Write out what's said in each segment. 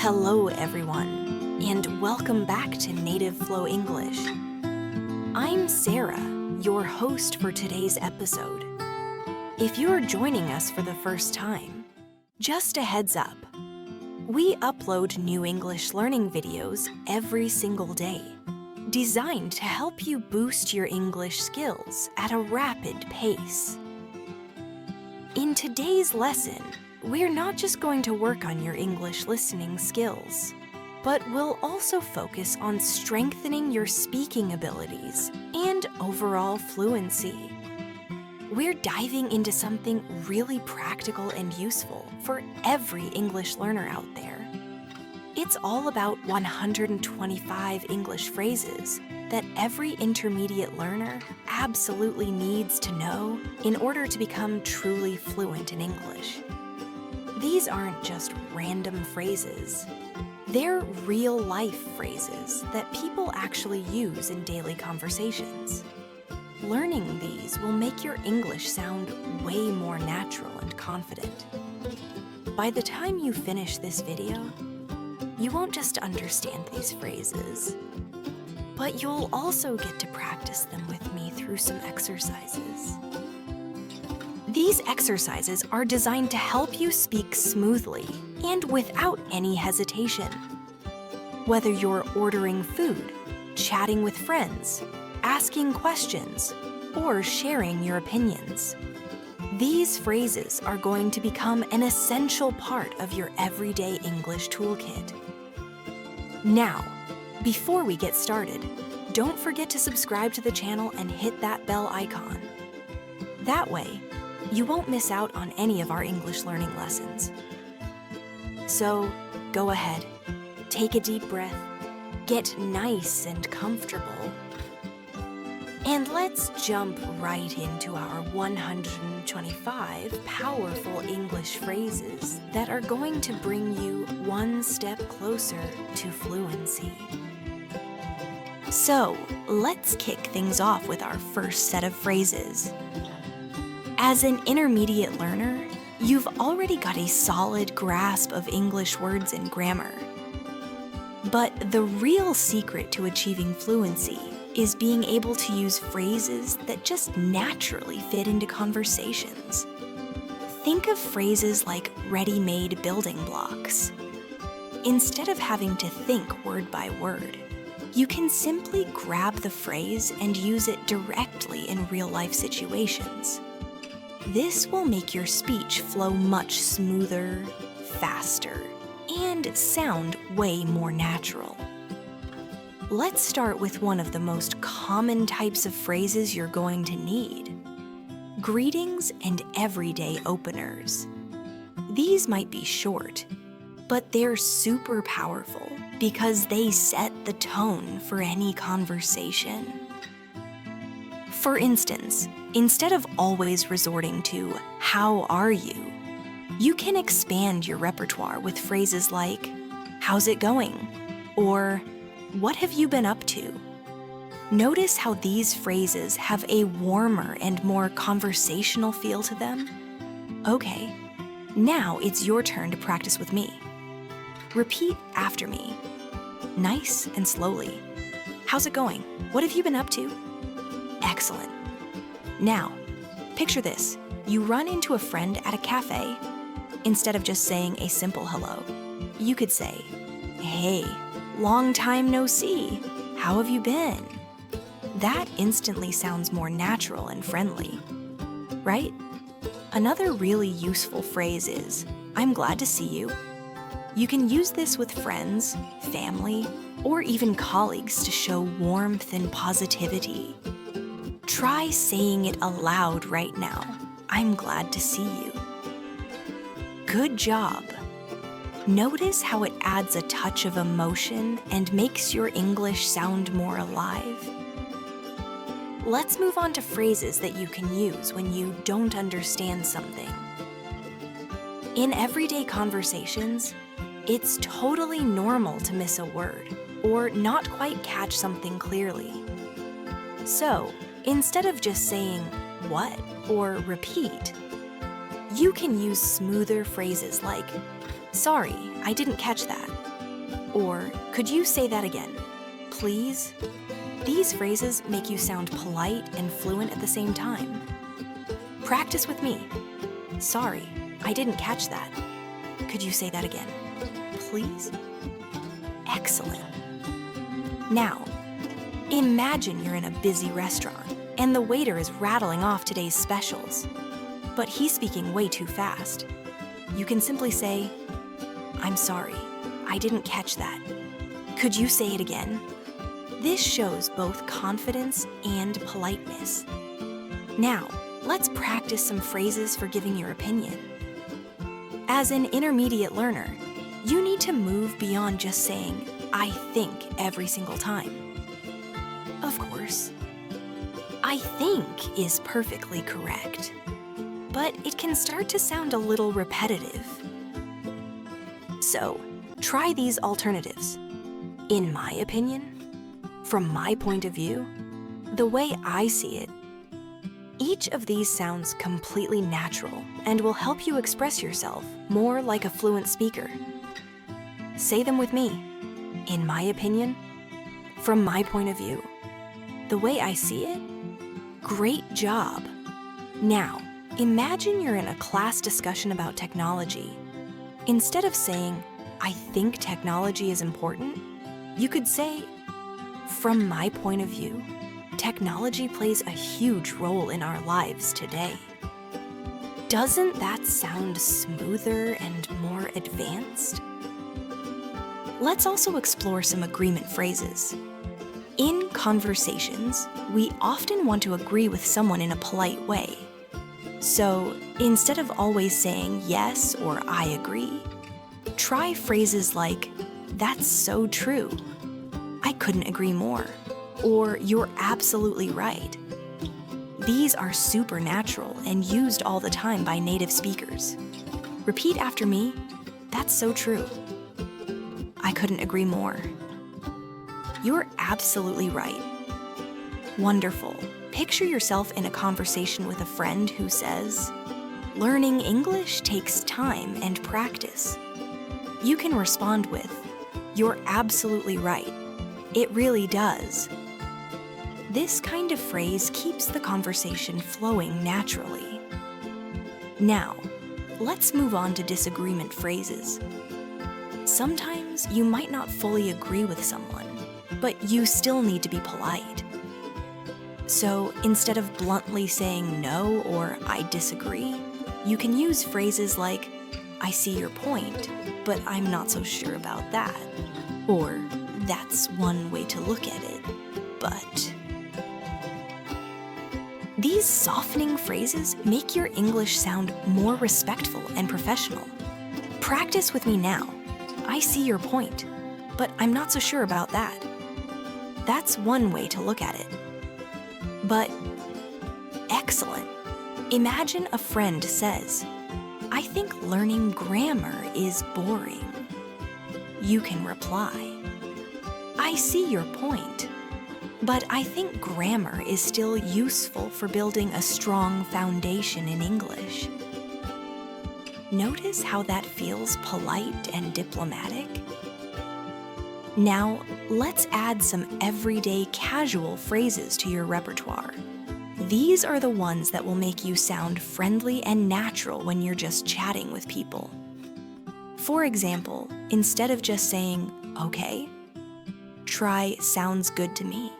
Hello everyone, and welcome back to Native Flow English. I'm Sarah, your host for today's episode. If you're joining us for the first time, just a heads up. We upload new English learning videos every single day, designed to help you boost your English skills at a rapid pace. In today's lesson, we're not just going to work on your English listening skills, but we'll also focus on strengthening your speaking abilities and overall fluency. We're diving into something really practical and useful for every English learner out there. It's all about 125 English phrases that every intermediate learner absolutely needs to know in order to become truly fluent in English. These aren't just random phrases. They're real-life phrases that people actually use in daily conversations. Learning these will make your English sound way more natural and confident. By the time you finish this video, you won't just understand these phrases, but you'll also get to practice them with me through some exercises. These exercises are designed to help you speak smoothly and without any hesitation. Whether you're ordering food, chatting with friends, asking questions, or sharing your opinions, these phrases are going to become an essential part of your everyday English toolkit. Now, before we get started, don't forget to subscribe to the channel and hit that bell icon. That way, you won't miss out on any of our English learning lessons. So, go ahead, take a deep breath, get nice and comfortable, and let's jump right into our 125 powerful English phrases that are going to bring you one step closer to fluency. So, let's kick things off with our first set of phrases. As an intermediate learner, you've already got a solid grasp of English words and grammar. But the real secret to achieving fluency is being able to use phrases that just naturally fit into conversations. Think of phrases like ready-made building blocks. Instead of having to think word by word, you can simply grab the phrase and use it directly in real-life situations. This will make your speech flow much smoother, faster, and sound way more natural. Let's start with one of the most common types of phrases you're going to need: greetings and everyday openers. These might be short, but they're super powerful because they set the tone for any conversation. For instance, instead of always resorting to, "How are you?" you can expand your repertoire with phrases like, "How's it going?" or "What have you been up to?" Notice how these phrases have a warmer and more conversational feel to them? Okay, now it's your turn to practice with me. Repeat after me, nice and slowly. "How's it going? What have you been up to?" Excellent. Now, picture this. You run into a friend at a cafe. Instead of just saying a simple hello, you could say, "Hey, long time no see. How have you been?" That instantly sounds more natural and friendly, right? Another really useful phrase is, "I'm glad to see you." You can use this with friends, family, or even colleagues to show warmth and positivity. Try saying it aloud right now. "I'm glad to see you." Good job. Notice how it adds a touch of emotion and makes your English sound more alive. Let's move on to phrases that you can use when you don't understand something. In everyday conversations, it's totally normal to miss a word or not quite catch something clearly. So, instead of just saying "what" or "repeat," you can use smoother phrases like, "Sorry, I didn't catch that," Or, could you say that again? Please? These phrases make you sound polite and fluent at the same time. Practice with me. Sorry, I didn't catch that. Could you say that again? Please? Excellent. Now, imagine you're in a busy restaurant and the waiter is rattling off today's specials, but he's speaking way too fast. You can simply say, I'm sorry, I didn't catch that. Could you say it again? This shows both confidence and politeness. Now, let's practice some phrases for giving your opinion. As an intermediate learner, you need to move beyond just saying, I think every single time. Of course, I think is perfectly correct, but it can start to sound a little repetitive. So, try these alternatives. In my opinion, from my point of view, the way I see it. Each of these sounds completely natural and will help you express yourself more like a fluent speaker. Say them with me. In my opinion, from my point of view, the way I see it. Great job. Now, imagine you're in a class discussion about technology. Instead of saying, I think technology is important, you could say, from my point of view, technology plays a huge role in our lives today. Doesn't that sound smoother and more advanced? Let's also explore some agreement phrases. In conversations, we often want to agree with someone in a polite way. So, instead of always saying yes or I agree, try phrases like, that's so true. I couldn't agree more. Or you're absolutely right. These are super natural and used all the time by native speakers. Repeat after me, that's so true. I couldn't agree more. You're absolutely right. Wonderful. Picture yourself in a conversation with a friend who says, learning English takes time and practice. You can respond with, you're absolutely right. It really does. This kind of phrase keeps the conversation flowing naturally. Now, let's move on to disagreement phrases. Sometimes you might not fully agree with someone, but you still need to be polite. So instead of bluntly saying no or I disagree, you can use phrases like, I see your point, but I'm not so sure about that. Or, that's one way to look at it, but... These softening phrases make your English sound more respectful and professional. Practice with me now. I see your point, but I'm not so sure about that. That's one way to look at it. But, excellent. Imagine a friend says, I think learning grammar is boring. You can reply, I see your point, but I think grammar is still useful for building a strong foundation in English. Notice how that feels polite and diplomatic? Now, let's add some everyday casual phrases to your repertoire. These are the ones that will make you sound friendly and natural when you're just chatting with people. For example, instead of just saying, okay, try sounds good to me.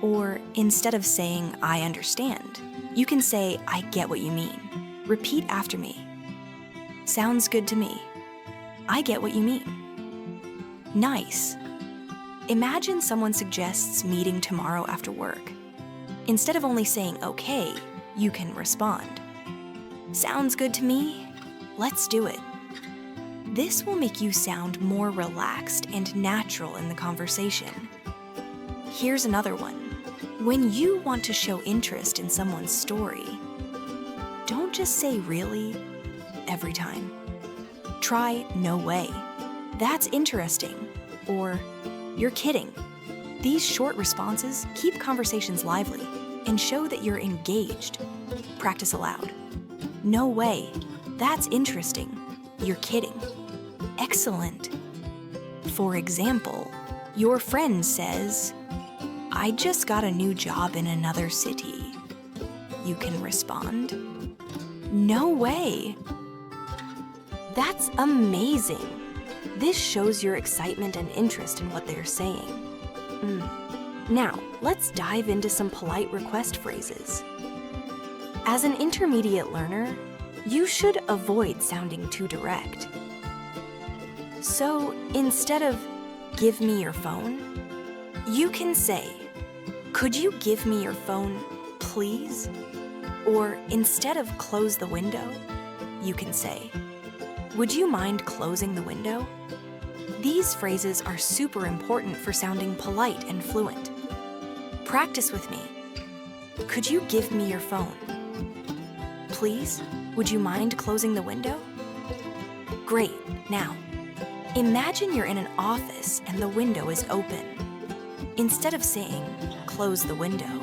Or instead of saying, I understand, you can say, I get what you mean. Repeat after me. Sounds good to me. I get what you mean. Nice. Imagine someone suggests meeting tomorrow after work. Instead of only saying okay, you can respond. Sounds good to me. Let's do it. This will make you sound more relaxed and natural in the conversation. Here's another one. When you want to show interest in someone's story, don't just say really every time. Try no way. That's interesting. Or you're kidding. These short responses keep conversations lively and show that you're engaged. Practice aloud. No way. That's interesting. You're kidding. Excellent. For example, your friend says, "I just got a new job in another city." You can respond, "No way!" That's amazing! This shows your excitement and interest in what they're saying. Now, let's dive into some polite request phrases. As an intermediate learner, you should avoid sounding too direct. So instead of "give me your phone," you can say, "Could you give me your phone, please?" Or instead of "close the window," you can say, "Would you mind closing the window?" These phrases are super important for sounding polite and fluent. Practice with me. Could you give me your phone? Please, would you mind closing the window? Great. Now, imagine you're in an office and the window is open. Instead of saying, "Close the window,"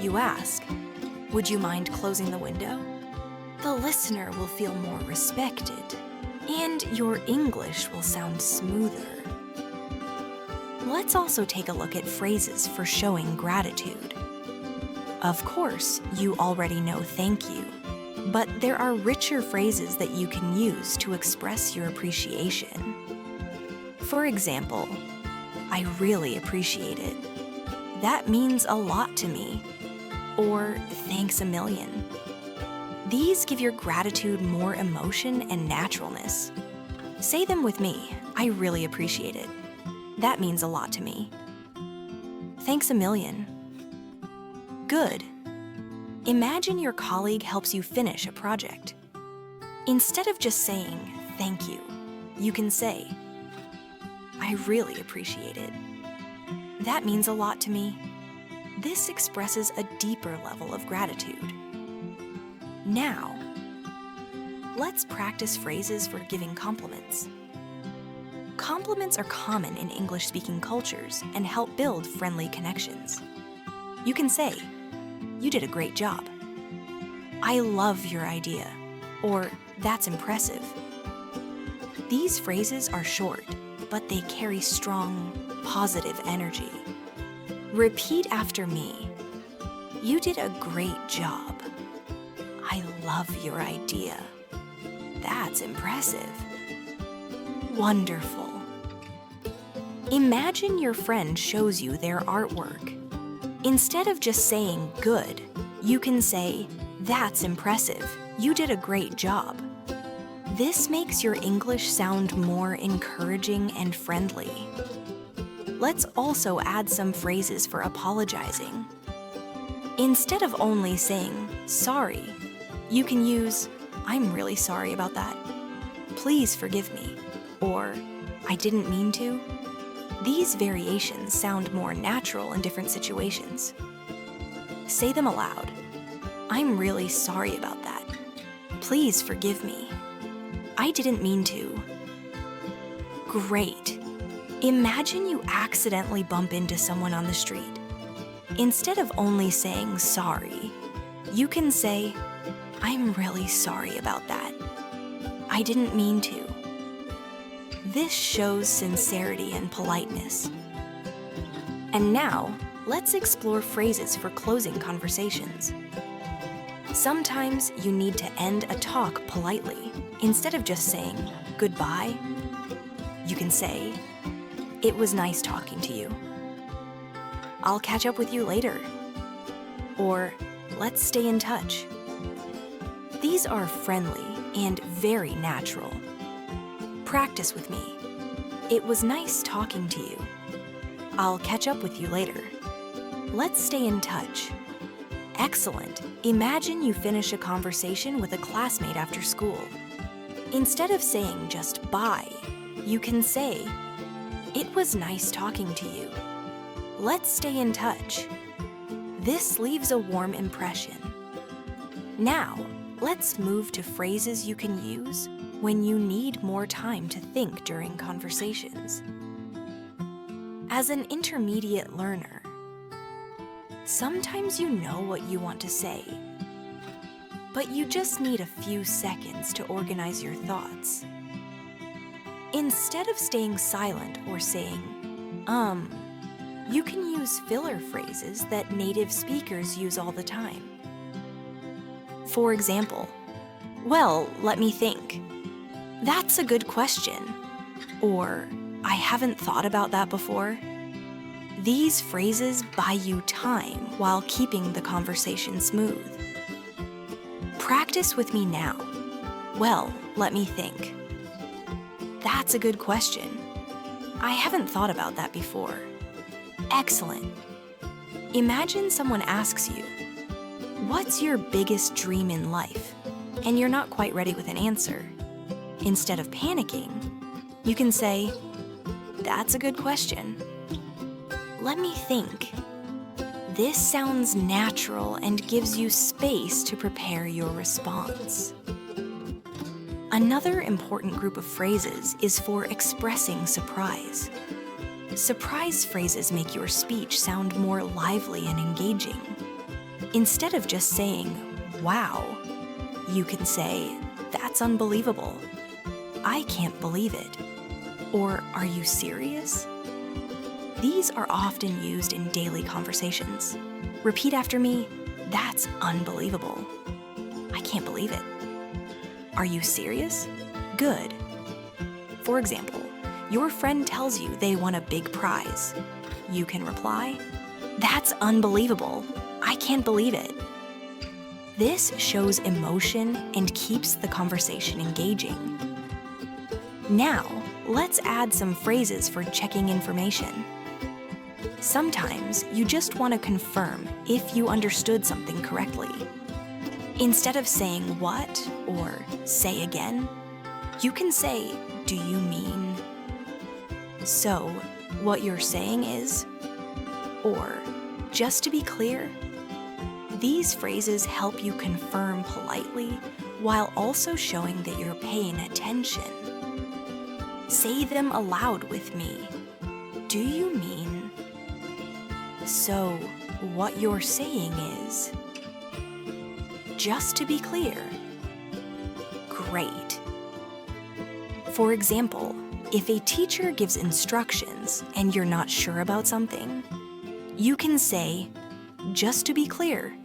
you ask, "Would you mind closing the window?" The listener will feel more respected, and your English will sound smoother. Let's also take a look at phrases for showing gratitude. Of course, you already know "thank you," but there are richer phrases that you can use to express your appreciation. For example, "I really appreciate it. That means a lot to me." Or "Thanks a million." These give your gratitude more emotion and naturalness. Say them with me. "I really appreciate it. That means a lot to me." "Thanks a million." Good. Imagine your colleague helps you finish a project. Instead of just saying "thank you," you can say, "I really appreciate it. That means a lot to me." This expresses a deeper level of gratitude. Now, let's practice phrases for giving compliments. Compliments are common in English-speaking cultures and help build friendly connections. You can say, "You did a great job." "I love your idea," or "That's impressive." These phrases are short, but they carry strong, positive energy. Repeat after me. "You did a great job." "I love your idea." "That's impressive." Wonderful. Imagine your friend shows you their artwork. Instead of just saying "good," you can say, "That's impressive. You did a great job." This makes your English sound more encouraging and friendly. Let's also add some phrases for apologizing. Instead of only saying "sorry," you can use "I'm really sorry about that. Please forgive me," or "I didn't mean to." These variations sound more natural in different situations. Say them aloud. "I'm really sorry about that. Please forgive me. I didn't mean to." Great. Imagine you accidentally bump into someone on the street. Instead of only saying "sorry," you can say, "I'm really sorry about that. I didn't mean to." This shows sincerity and politeness. And now, let's explore phrases for closing conversations. Sometimes you need to end a talk politely. Instead of just saying "goodbye," you can say, "It was nice talking to you. I'll catch up with you later." Or, "Let's stay in touch." These are friendly and very natural. Practice with me. "It was nice talking to you. I'll catch up with you later. Let's stay in touch." Excellent. Imagine you finish a conversation with a classmate after school. Instead of saying just "bye," you can say, "It was nice talking to you. Let's stay in touch." This leaves a warm impression. Now, let's move to phrases you can use when you need more time to think during conversations. As an intermediate learner, sometimes you know what you want to say, but you just need a few seconds to organize your thoughts. Instead of staying silent or saying, you can use filler phrases that native speakers use all the time. For example, well, let me think. That's a good question. Or, I haven't thought about that before. These phrases buy you time while keeping the conversation smooth. Practice with me now. Well, let me think. That's a good question. I haven't thought about that before. Excellent. Imagine someone asks you, what's your biggest dream in life? And you're not quite ready with an answer. Instead of panicking, you can say, that's a good question. Let me think. This sounds natural and gives you space to prepare your response. Another important group of phrases is for expressing surprise. Surprise phrases make your speech sound more lively and engaging. Instead of just saying, wow, you can say, that's unbelievable. I can't believe it. Or, are you serious? These are often used in daily conversations. Repeat after me, that's unbelievable. I can't believe it. Are you serious? Good. For example, your friend tells you they won a big prize. You can reply, that's unbelievable. I can't believe it. This shows emotion and keeps the conversation engaging. Now, let's add some phrases for checking information. Sometimes you just want to confirm if you understood something correctly. Instead of saying what or say again, you can say, do you mean? So, what you're saying is, or, just to be clear. These phrases help you confirm politely while also showing that you're paying attention. Say them aloud with me. Do you mean? So, what you're saying is, just to be clear. Great. For example, if a teacher gives instructions and you're not sure about something, you can say, just to be clear,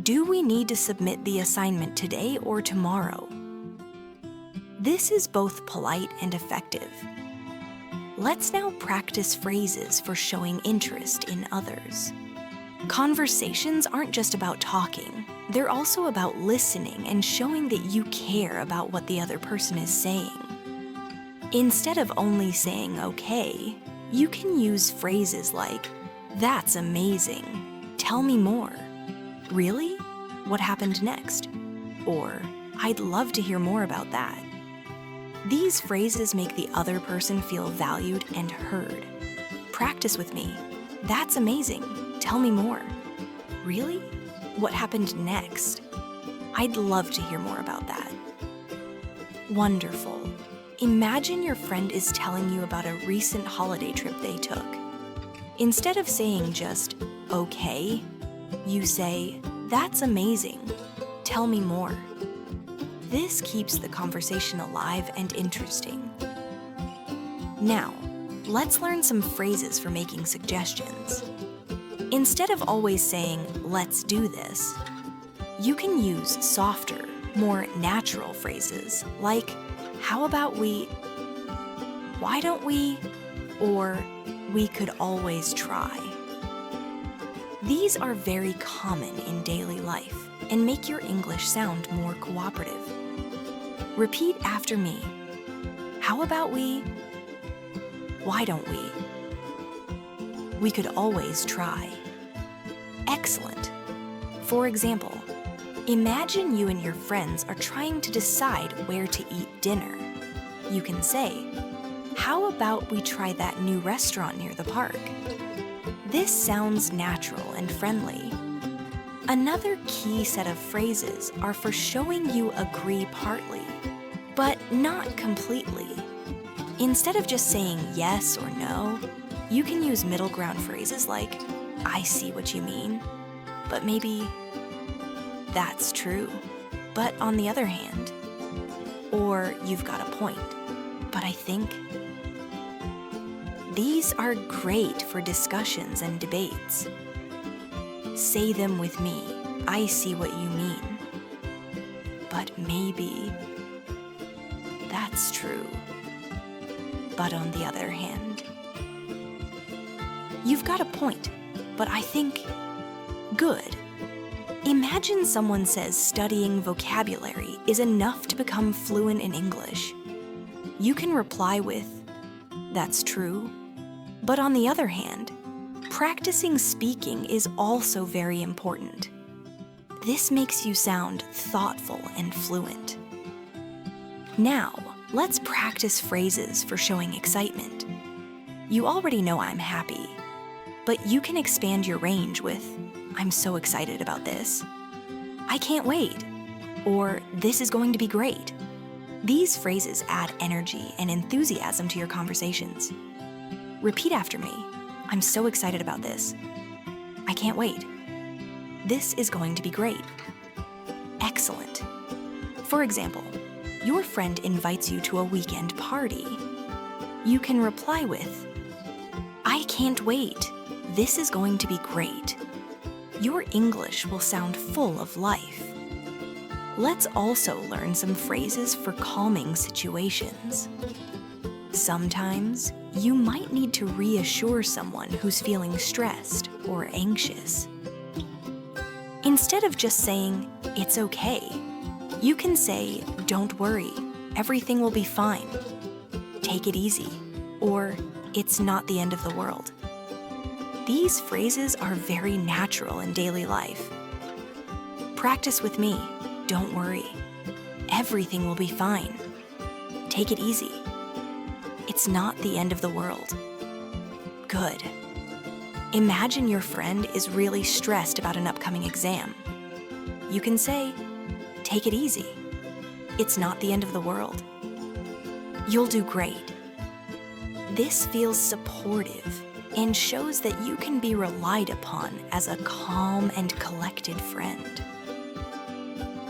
do we need to submit the assignment today or tomorrow? This is both polite and effective. Let's now practice phrases for showing interest in others. Conversations aren't just about talking. They're also about listening and showing that you care about what the other person is saying. Instead of only saying okay, you can use phrases like, that's amazing. Tell me more. Really? What happened next? Or, I'd love to hear more about that. These phrases make the other person feel valued and heard. Practice with me. That's amazing. Tell me more. Really? What happened next? I'd love to hear more about that. Wonderful. Imagine your friend is telling you about a recent holiday trip they took. Instead of saying just, okay, you say, that's amazing. Tell me more. This keeps the conversation alive and interesting. Now, let's learn some phrases for making suggestions. Instead of always saying, let's do this, you can use softer, more natural phrases like, how about we, why don't we, or we could always try. These are very common in daily life and make your English sound more cooperative. Repeat after me. How about we, why don't we? We could always try. Excellent. For example, imagine you and your friends are trying to decide where to eat dinner. You can say, how about we try that new restaurant near the park? This sounds natural and friendly. Another key set of phrases are for showing you agree partly, but not completely. Instead of just saying yes or no, you can use middle ground phrases like, I see what you mean, but maybe, that's true, but on the other hand, or you've got a point, but I think. These are great for discussions and debates. Say them with me. I see what you mean. But maybe. That's true. But on the other hand. You've got a point, but I think. Good. Imagine someone says studying vocabulary is enough to become fluent in English. You can reply with, that's true. But on the other hand, practicing speaking is also very important. This makes you sound thoughtful and fluent. Now, let's practice phrases for showing excitement. You already know I'm happy, but you can expand your range with, I'm so excited about this. I can't wait. Or, this is going to be great. These phrases add energy and enthusiasm to your conversations. Repeat after me. I'm so excited about this. I can't wait. This is going to be great. Excellent. For example, your friend invites you to a weekend party. You can reply with, I can't wait. This is going to be great. Your English will sound full of life. Let's also learn some phrases for calming situations. Sometimes, you might need to reassure someone who's feeling stressed or anxious. Instead of just saying, it's okay, you can say, don't worry, everything will be fine. Take it easy, or it's not the end of the world. These phrases are very natural in daily life. Practice with me. Don't worry. Everything will be fine. Take it easy. It's not the end of the world. Good. Imagine your friend is really stressed about an upcoming exam. You can say, take it easy. It's not the end of the world. You'll do great. This feels supportive and shows that you can be relied upon as a calm and collected friend.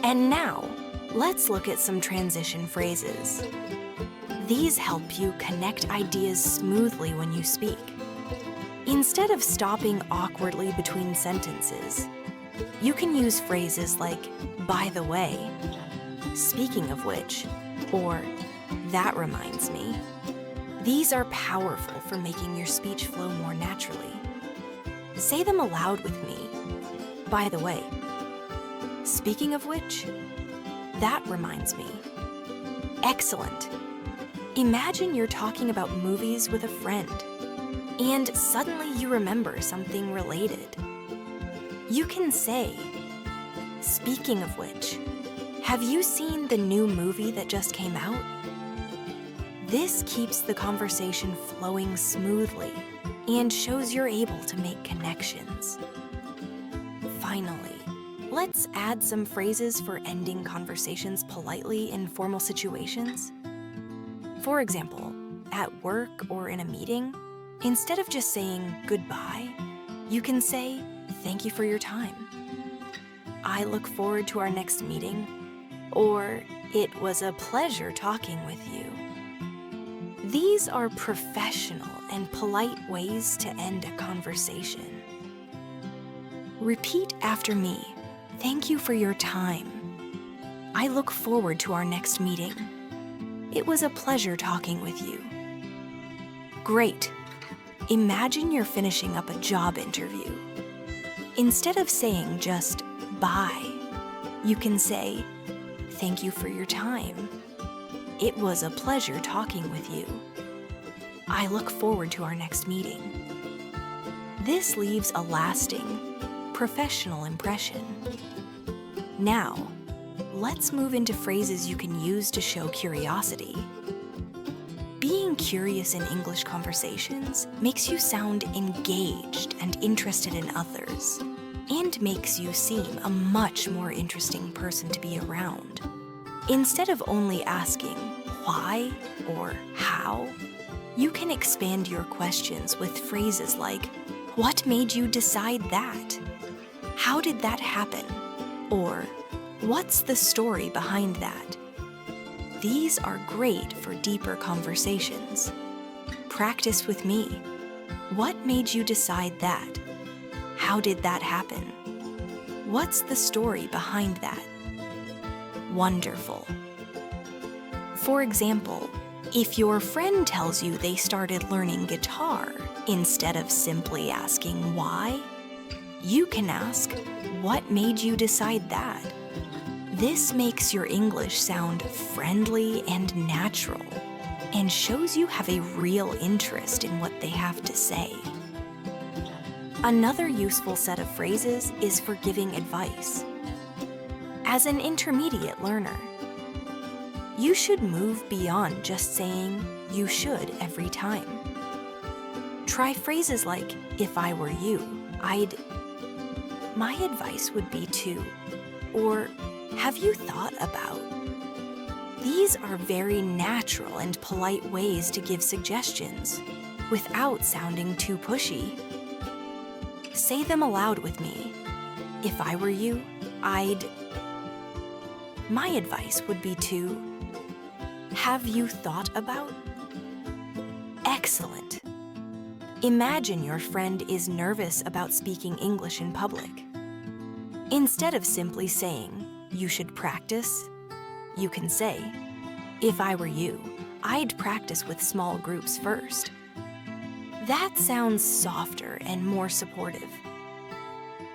And now, let's look at some transition phrases. These help you connect ideas smoothly when you speak. Instead of stopping awkwardly between sentences, you can use phrases like, by the way, speaking of which, or that reminds me. These are powerful for making your speech flow more naturally. Say them aloud with me. By the way, speaking of which, that reminds me. Excellent. Imagine you're talking about movies with a friend, and suddenly you remember something related. You can say, speaking of which, have you seen the new movie that just came out? This keeps the conversation flowing smoothly and shows you're able to make connections. Finally, let's add some phrases for ending conversations politely in formal situations. For example, at work or in a meeting, instead of just saying goodbye, you can say, thank you for your time. I look forward to our next meeting, or it was a pleasure talking with you. These are professional and polite ways to end a conversation. Repeat after me. Thank you for your time. I look forward to our next meeting. It was a pleasure talking with you. Great. Imagine you're finishing up a job interview. Instead of saying just bye, you can say, thank you for your time. It was a pleasure talking with you. I look forward to our next meeting. This leaves a lasting, professional impression. Now, let's move into phrases you can use to show curiosity. Being curious in English conversations makes you sound engaged and interested in others, and makes you seem a much more interesting person to be around. Instead of only asking why or how, you can expand your questions with phrases like, what made you decide that? How did that happen? Or, what's the story behind that? These are great for deeper conversations. Practice with me. What made you decide that? How did that happen? What's the story behind that? Wonderful. For example, if your friend tells you they started learning guitar instead of simply asking why, you can ask, what made you decide that? This makes your English sound friendly and natural and shows you have a real interest in what they have to say. Another useful set of phrases is for giving advice. As an intermediate learner, you should move beyond just saying you should every time. Try phrases like, if I were you, my advice would be to, or have you thought about? These are very natural and polite ways to give suggestions without sounding too pushy. Say them aloud with me. If I were you, my advice would be to, have you thought about? Excellent. Imagine your friend is nervous about speaking English in public. Instead of simply saying, you should practice, you can say, if I were you, I'd practice with small groups first. That sounds softer and more supportive.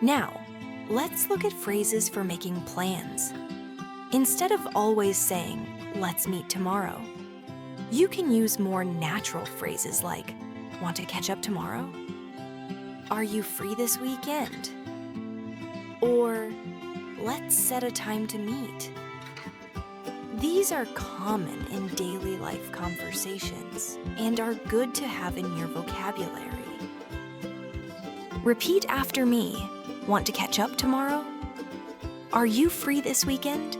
Now, let's look at phrases for making plans. Instead of always saying, let's meet tomorrow, you can use more natural phrases like, want to catch up tomorrow? Are you free this weekend? Or, let's set a time to meet. These are common in daily life conversations and are good to have in your vocabulary. Repeat after me. Want to catch up tomorrow? Are you free this weekend?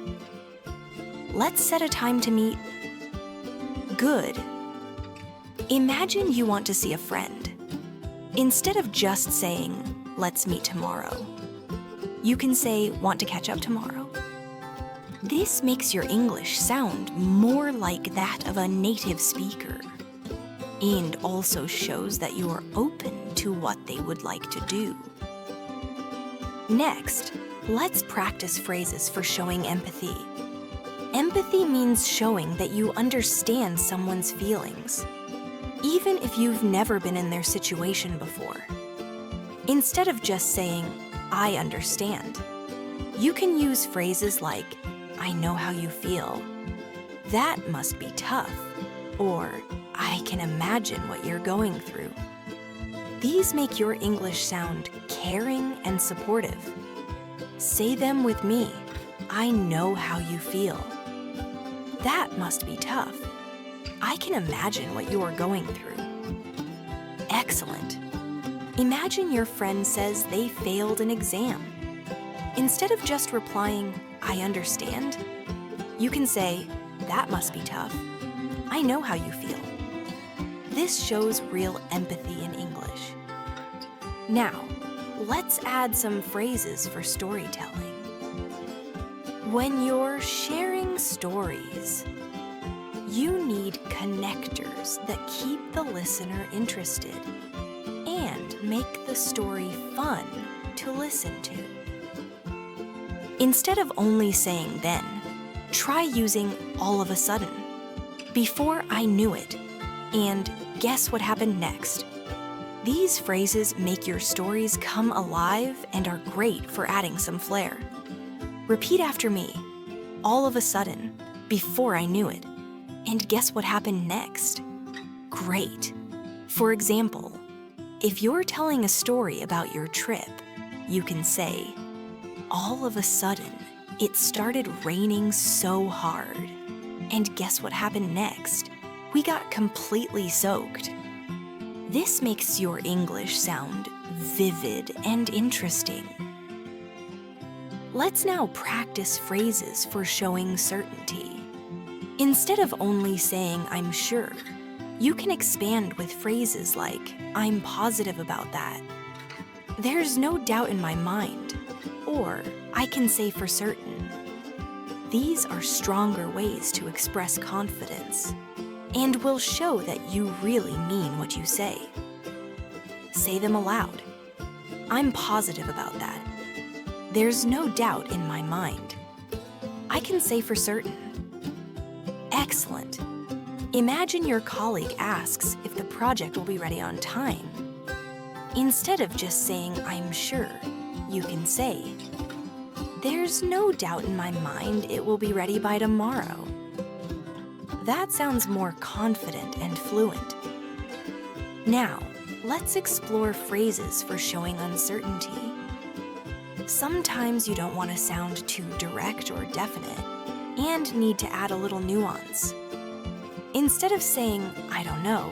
Let's set a time to meet. Good. Imagine you want to see a friend. Instead of just saying, let's meet tomorrow, you can say, want to catch up tomorrow? This makes your English sound more like that of a native speaker, and also shows that you are open to what they would like to do. Next, let's practice phrases for showing empathy. Empathy means showing that you understand someone's feelings, even if you've never been in their situation before. Instead of just saying, I understand, you can use phrases like, I know how you feel. That must be tough. Or, I can imagine what you're going through. These make your English sound caring and supportive. Say them with me. I know how you feel. That must be tough. I can imagine what you are going through. Excellent. Imagine your friend says they failed an exam. Instead of just replying, I understand, you can say, that must be tough. I know how you feel. This shows real empathy in English. Now, let's add some phrases for storytelling. When you're sharing stories, you need connectors that keep the listener interested and make the story fun to listen to. Instead of only saying then, try using all of a sudden, before I knew it, and guess what happened next. These phrases make your stories come alive and are great for adding some flair. Repeat after me. All of a sudden, before I knew it, and guess what happened next. Great. For example, if you're telling a story about your trip, you can say, all of a sudden, it started raining so hard. And guess what happened next? We got completely soaked. This makes your English sound vivid and interesting. Let's now practice phrases for showing certainty. Instead of only saying, I'm sure, you can expand with phrases like, I'm positive about that. There's no doubt in my mind. Or, I can say for certain. These are stronger ways to express confidence and will show that you really mean what you say. Say them aloud. I'm positive about that. There's no doubt in my mind. I can say for certain. Excellent. Imagine your colleague asks if the project will be ready on time. Instead of just saying, I'm sure, you can say, there's no doubt in my mind it will be ready by tomorrow. That sounds more confident and fluent. Now, let's explore phrases for showing uncertainty. Sometimes you don't want to sound too direct or definite and need to add a little nuance. Instead of saying, I don't know,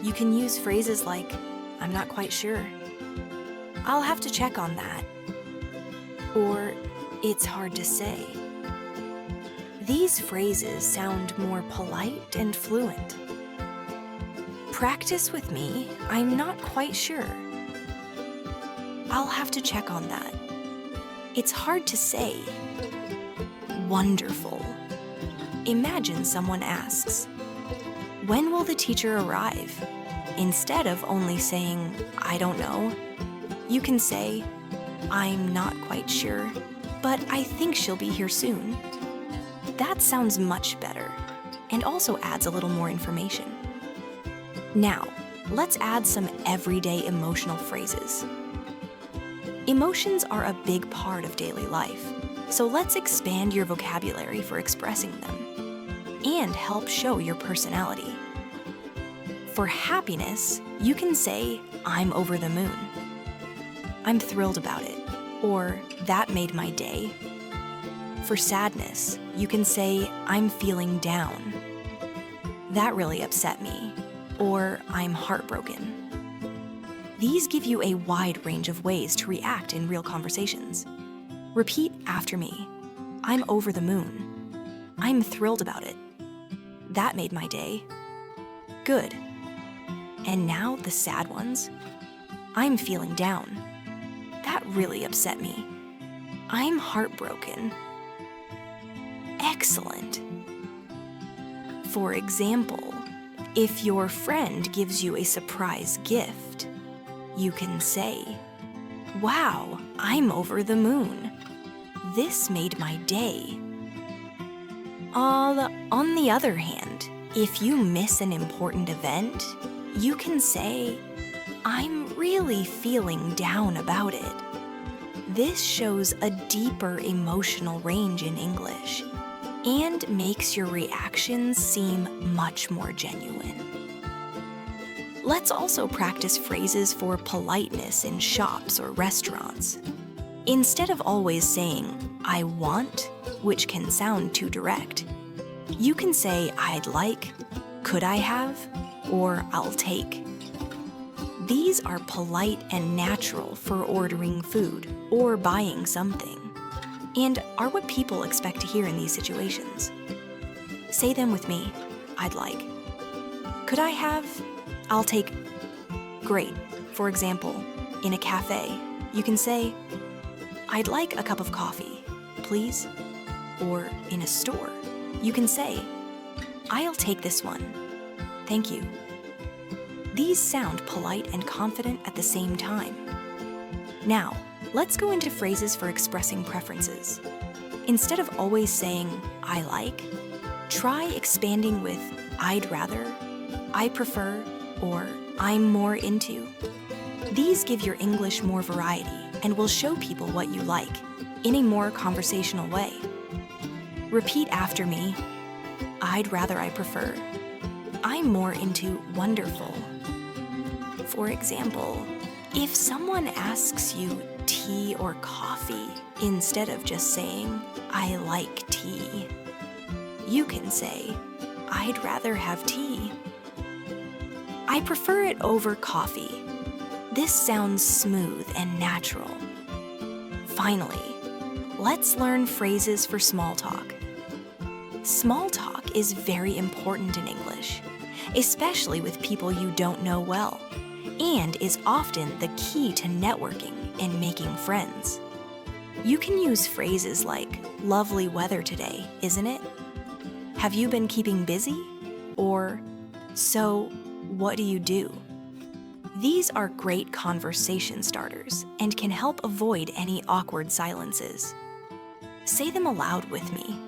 you can use phrases like, I'm not quite sure. I'll have to check on that. Or, it's hard to say. These phrases sound more polite and fluent. Practice with me, I'm not quite sure. I'll have to check on that. It's hard to say. Wonderful. Imagine someone asks, when will the teacher arrive? Instead of only saying, I don't know, you can say, I'm not quite sure, but I think she'll be here soon. That sounds much better and also adds a little more information. Now, let's add some everyday emotional phrases. Emotions are a big part of daily life, so let's expand your vocabulary for expressing them and help show your personality. For happiness, you can say, I'm over the moon. I'm thrilled about it, or that made my day. For sadness, you can say, I'm feeling down. That really upset me, or I'm heartbroken. These give you a wide range of ways to react in real conversations. Repeat after me. I'm over the moon. I'm thrilled about it. That made my day. Good. And now the sad ones. I'm feeling down. That really upset me. I'm heartbroken. Excellent. For example, if your friend gives you a surprise gift, you can say, wow, I'm over the moon. This made my day. On the other hand, if you miss an important event, you can say, I'm really feeling down about it. This shows a deeper emotional range in English and makes your reactions seem much more genuine. Let's also practice phrases for politeness in shops or restaurants. Instead of always saying, I want, which can sound too direct, you can say, I'd like, could I have, or I'll take. These are polite and natural for ordering food or buying something, and are what people expect to hear in these situations. Say them with me. I'd like. Could I have? I'll take. Great. For example, in a cafe, you can say, I'd like a cup of coffee, please. Or in a store, you can say, I'll take this one. Thank you. These sound polite and confident at the same time. Now, let's go into phrases for expressing preferences. Instead of always saying, I like, try expanding with I'd rather, I prefer, or I'm more into. These give your English more variety and will show people what you like in a more conversational way. Repeat after me. I'd rather, I prefer. I'm more into wonderful. For example, if someone asks you tea or coffee, instead of just saying, I like tea, you can say, I'd rather have tea. I prefer it over coffee. This sounds smooth and natural. Finally, let's learn phrases for small talk. Small talk is very important in English, especially with people you don't know well, and is often the key to networking and making friends. You can use phrases like, "Lovely weather today, isn't it?" "Have you been keeping busy?" Or, "So, what do you do?" These are great conversation starters and can help avoid any awkward silences. Say them aloud with me.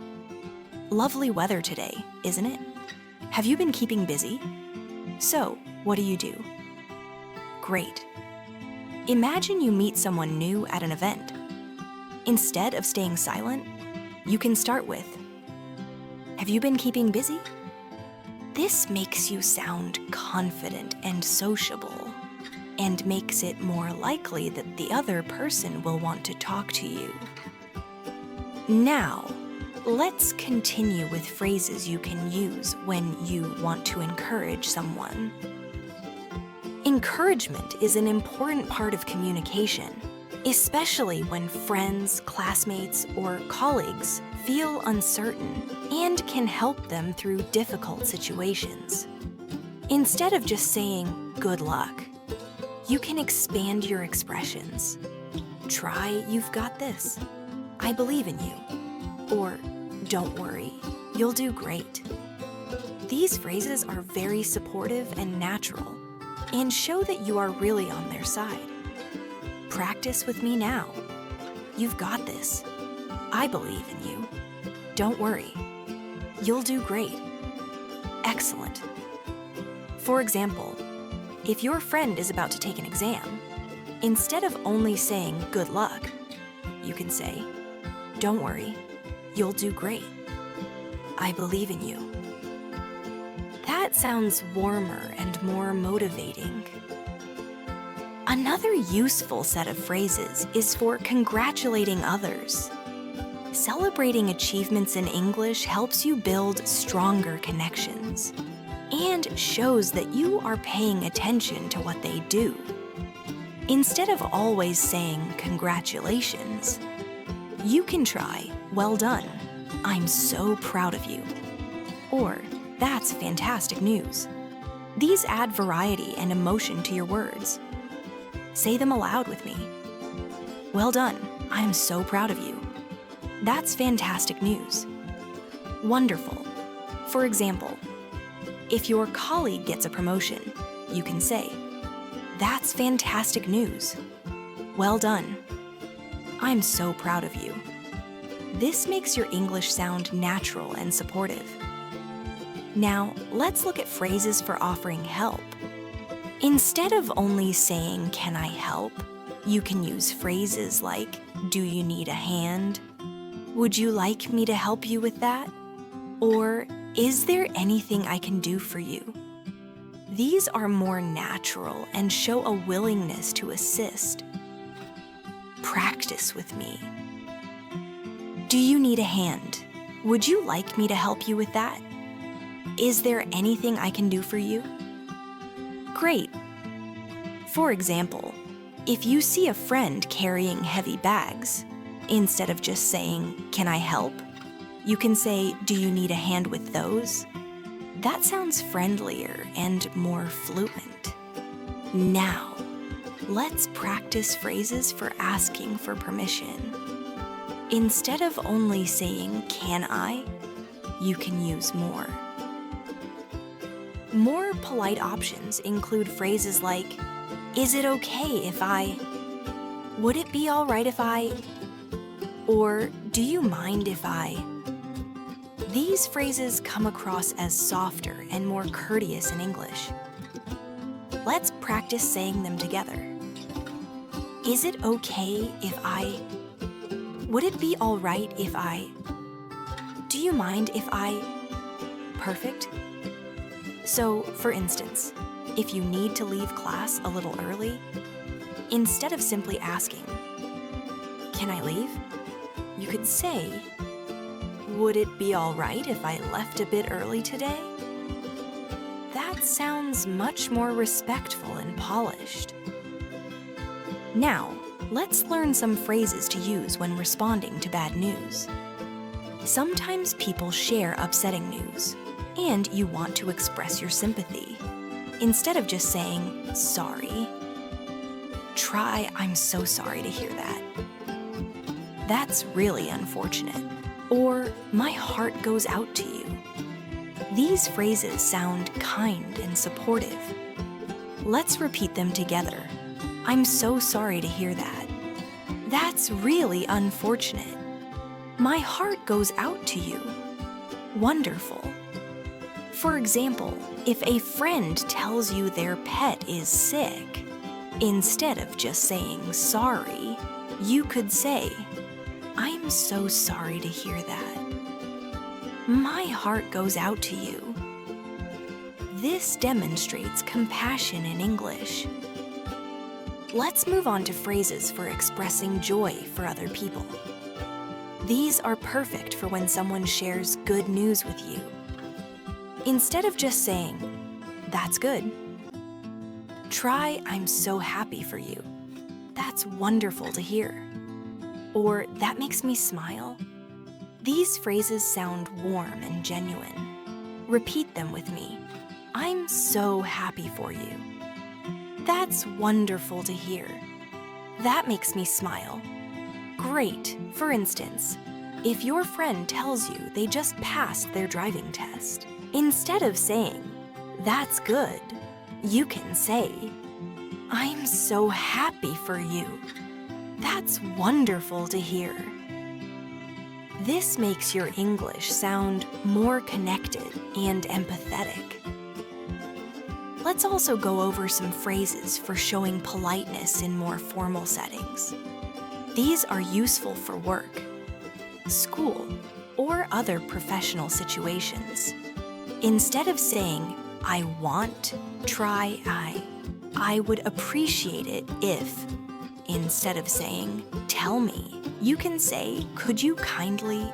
"Lovely weather today, isn't it? Have you been keeping busy? So, what do you do?" Great. Imagine you meet someone new at an event. Instead of staying silent, you can start with, "Have you been keeping busy?" This makes you sound confident and sociable, and makes it more likely that the other person will want to talk to you. Now, let's continue with phrases you can use when you want to encourage someone. Encouragement is an important part of communication, especially when friends, classmates, or colleagues feel uncertain and can help them through difficult situations. Instead of just saying, "Good luck," you can expand your expressions. Try, "You've got this," "I believe in you," or "Don't worry, you'll do great." These phrases are very supportive and natural and show that you are really on their side. Practice with me now. "You've got this," "I believe in you," "Don't worry, you'll do great." Excellent. For example, if your friend is about to take an exam, instead of only saying "good luck," you can say, "Don't worry, you'll do great. I believe in you." That sounds warmer and more motivating. Another useful set of phrases is for congratulating others. Celebrating achievements in English helps you build stronger connections and shows that you are paying attention to what they do. Instead of always saying congratulations, you can try, "Well done, I'm so proud of you," or "That's fantastic news." These add variety and emotion to your words. Say them aloud with me. "Well done, I am so proud of you. That's fantastic news." Wonderful. For example, if your colleague gets a promotion, you can say, "That's fantastic news. Well done. I'm so proud of you." This makes your English sound natural and supportive. Now, let's look at phrases for offering help. Instead of only saying, "Can I help?" you can use phrases like, "Do you need a hand?" "Would you like me to help you with that?" Or, "Is there anything I can do for you?" These are more natural and show a willingness to assist. Practice with me. "Do you need a hand? Would you like me to help you with that? Is there anything I can do for you?" Great. For example, if you see a friend carrying heavy bags, instead of just saying, "Can I help?" you can say, "Do you need a hand with those?" That sounds friendlier and more fluent. Now, let's practice phrases for asking for permission. Instead of only saying, "Can I?" you can use more. More polite options include phrases like, "Is it okay if I?" "Would it be all right if I?" Or, "Do you mind if I?" These phrases come across as softer and more courteous in English. Let's practice saying them together. "Is it okay if I?" "Would it be all right if I?" "Do you mind if I?" Perfect. So, for instance, if you need to leave class a little early, instead of simply asking, "Can I leave?" you could say, "Would it be all right if I left a bit early today?" That sounds much more respectful and polished. Now, let's learn some phrases to use when responding to bad news. Sometimes people share upsetting news, and you want to express your sympathy. Instead of just saying, "Sorry," try, "I'm so sorry to hear that." That's really unfortunate. Or, my heart goes out to you. These phrases sound kind and supportive. Let's repeat them together. I'm so sorry to hear that. That's really unfortunate. My heart goes out to you. Wonderful. For example, if a friend tells you their pet is sick, instead of just saying sorry, you could say, I'm so sorry to hear that. My heart goes out to you. This demonstrates compassion in English. Let's move on to phrases for expressing joy for other people. These are perfect for when someone shares good news with you. Instead of just saying, that's good, try, I'm so happy for you. That's wonderful to hear. Or, that makes me smile. These phrases sound warm and genuine. Repeat them with me. I'm so happy for you. That's wonderful to hear. That makes me smile. Great. For instance, if your friend tells you they just passed their driving test, instead of saying, that's good, you can say, I'm so happy for you. That's wonderful to hear. This makes your English sound more connected and empathetic. Let's also go over some phrases for showing politeness in more formal settings. These are useful for work, school, or other professional situations. Instead of saying, I want, try I would appreciate it if, instead of saying, tell me, you can say, could you kindly?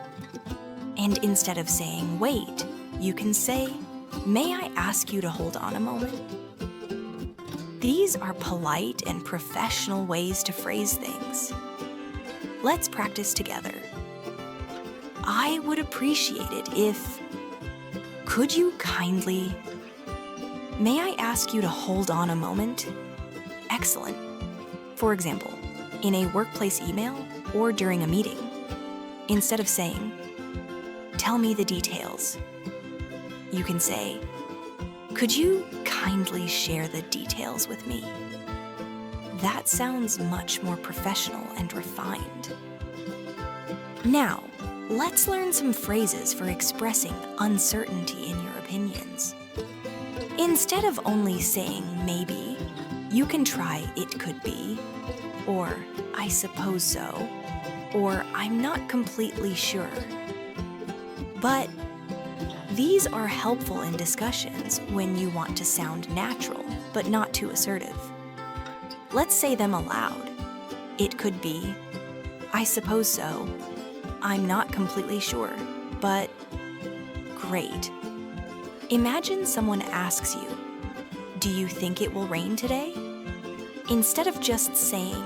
And instead of saying, wait, you can say, may I ask you to hold on a moment? These are polite and professional ways to phrase things. Let's practice together. I would appreciate it if, could you kindly? May I ask you to hold on a moment? Excellent. For example, in a workplace email or during a meeting, instead of saying, tell me the details, you can say, could you kindly share the details with me? That sounds much more professional and refined. Now, let's learn some phrases for expressing uncertainty in your opinions. Instead of only saying maybe, you can try it could be, or I suppose so, or I'm not completely sure. But these are helpful in discussions when you want to sound natural, but not too assertive. Let's say them aloud. It could be, I suppose so, I'm not completely sure, but great. Imagine someone asks you, do you think it will rain today? Instead of just saying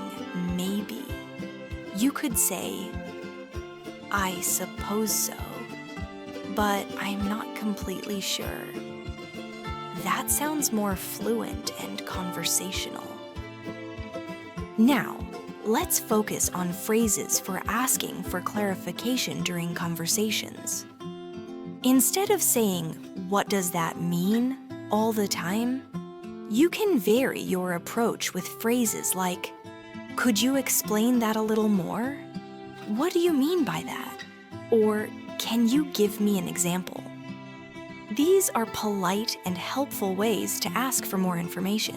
maybe, you could say, I suppose so, but I'm not completely sure. That sounds more fluent and conversational. Now, let's focus on phrases for asking for clarification during conversations. Instead of saying, what does that mean, all the time, you can vary your approach with phrases like, could you explain that a little more? What do you mean by that? Or, can you give me an example? These are polite and helpful ways to ask for more information.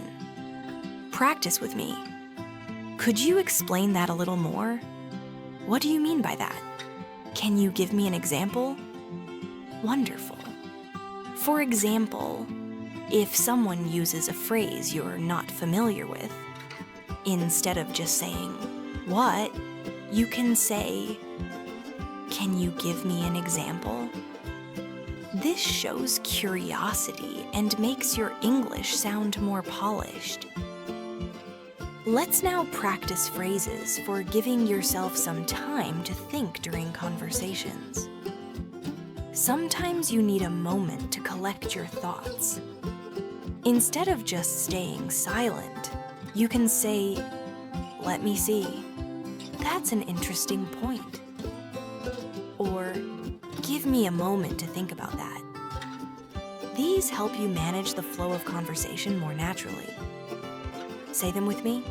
Practice with me. Could you explain that a little more? What do you mean by that? Can you give me an example? Wonderful. For example, if someone uses a phrase you're not familiar with, instead of just saying, what, you can say, can you give me an example? This shows curiosity and makes your English sound more polished. Let's now practice phrases for giving yourself some time to think during conversations. Sometimes you need a moment to collect your thoughts. Instead of just staying silent, you can say, let me see. That's an interesting point. Or, give me a moment to think about that. These help you manage the flow of conversation more naturally. Say them with me.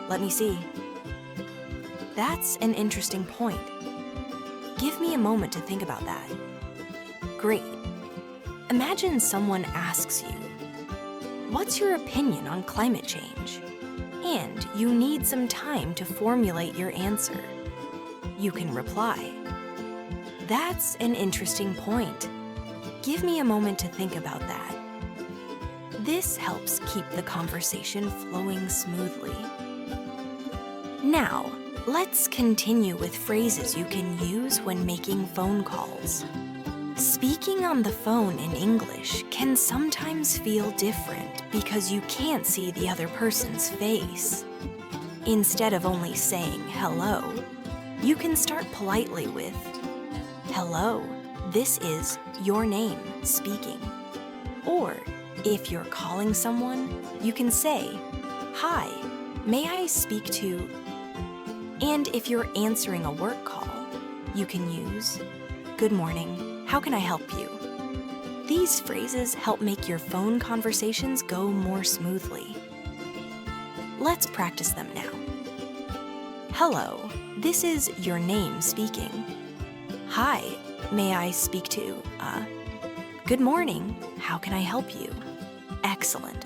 Let me see. That's an interesting point. Give me a moment to think about that. Great. Imagine someone asks you, "What's your opinion on climate change?" And you need some time to formulate your answer. You can reply, "That's an interesting point. Give me a moment to think about that." This helps keep the conversation flowing smoothly. Now, let's continue with phrases you can use when making phone calls. Speaking on the phone in English can sometimes feel different because you can't see the other person's face. Instead of only saying hello, you can start politely with, "Hello, this is your name speaking." Or, if you're calling someone, you can say, "Hi, may I speak to..." And if you're answering a work call, you can use, "Good morning. How can I help you?" These phrases help make your phone conversations go more smoothly. Let's practice them now. Hello, this is your name speaking. Hi, may I speak to, Good morning, how can I help you? Excellent.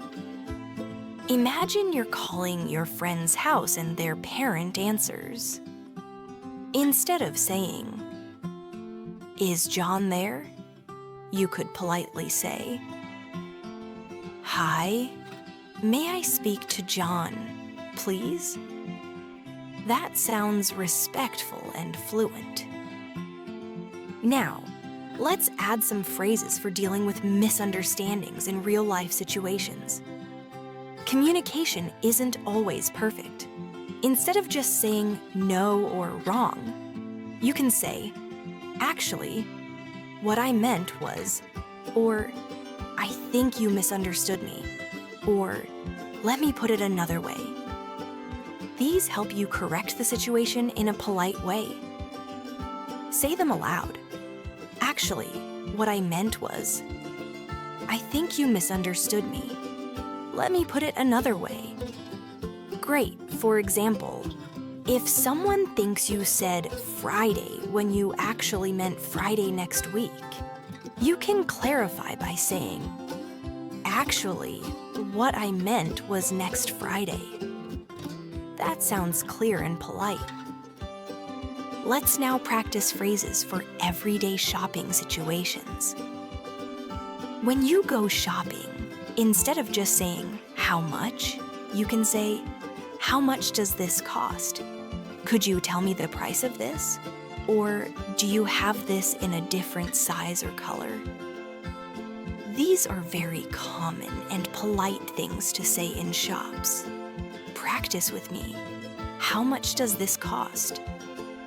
Imagine you're calling your friend's house and their parent answers. Instead of saying, "Is John there?" you could politely say, "Hi, may I speak to John, please?" That sounds respectful and fluent. Now, let's add some phrases for dealing with misunderstandings in real-life situations. Communication isn't always perfect. Instead of just saying no or wrong, you can say, "Actually, what I meant was," or "I think you misunderstood me," or "Let me put it another way." These help you correct the situation in a polite way. Say them aloud. "Actually, what I meant was, I think you misunderstood me. Let me put it another way." Great. For example, if someone thinks you said Friday when you actually meant Friday next week, you can clarify by saying, "Actually, what I meant was next Friday." That sounds clear and polite. Let's now practice phrases for everyday shopping situations. When you go shopping, instead of just saying, "How much?" you can say, "How much does this cost? Could you tell me the price of this?" Or, "Do you have this in a different size or color?" These are very common and polite things to say in shops. Practice with me. "How much does this cost?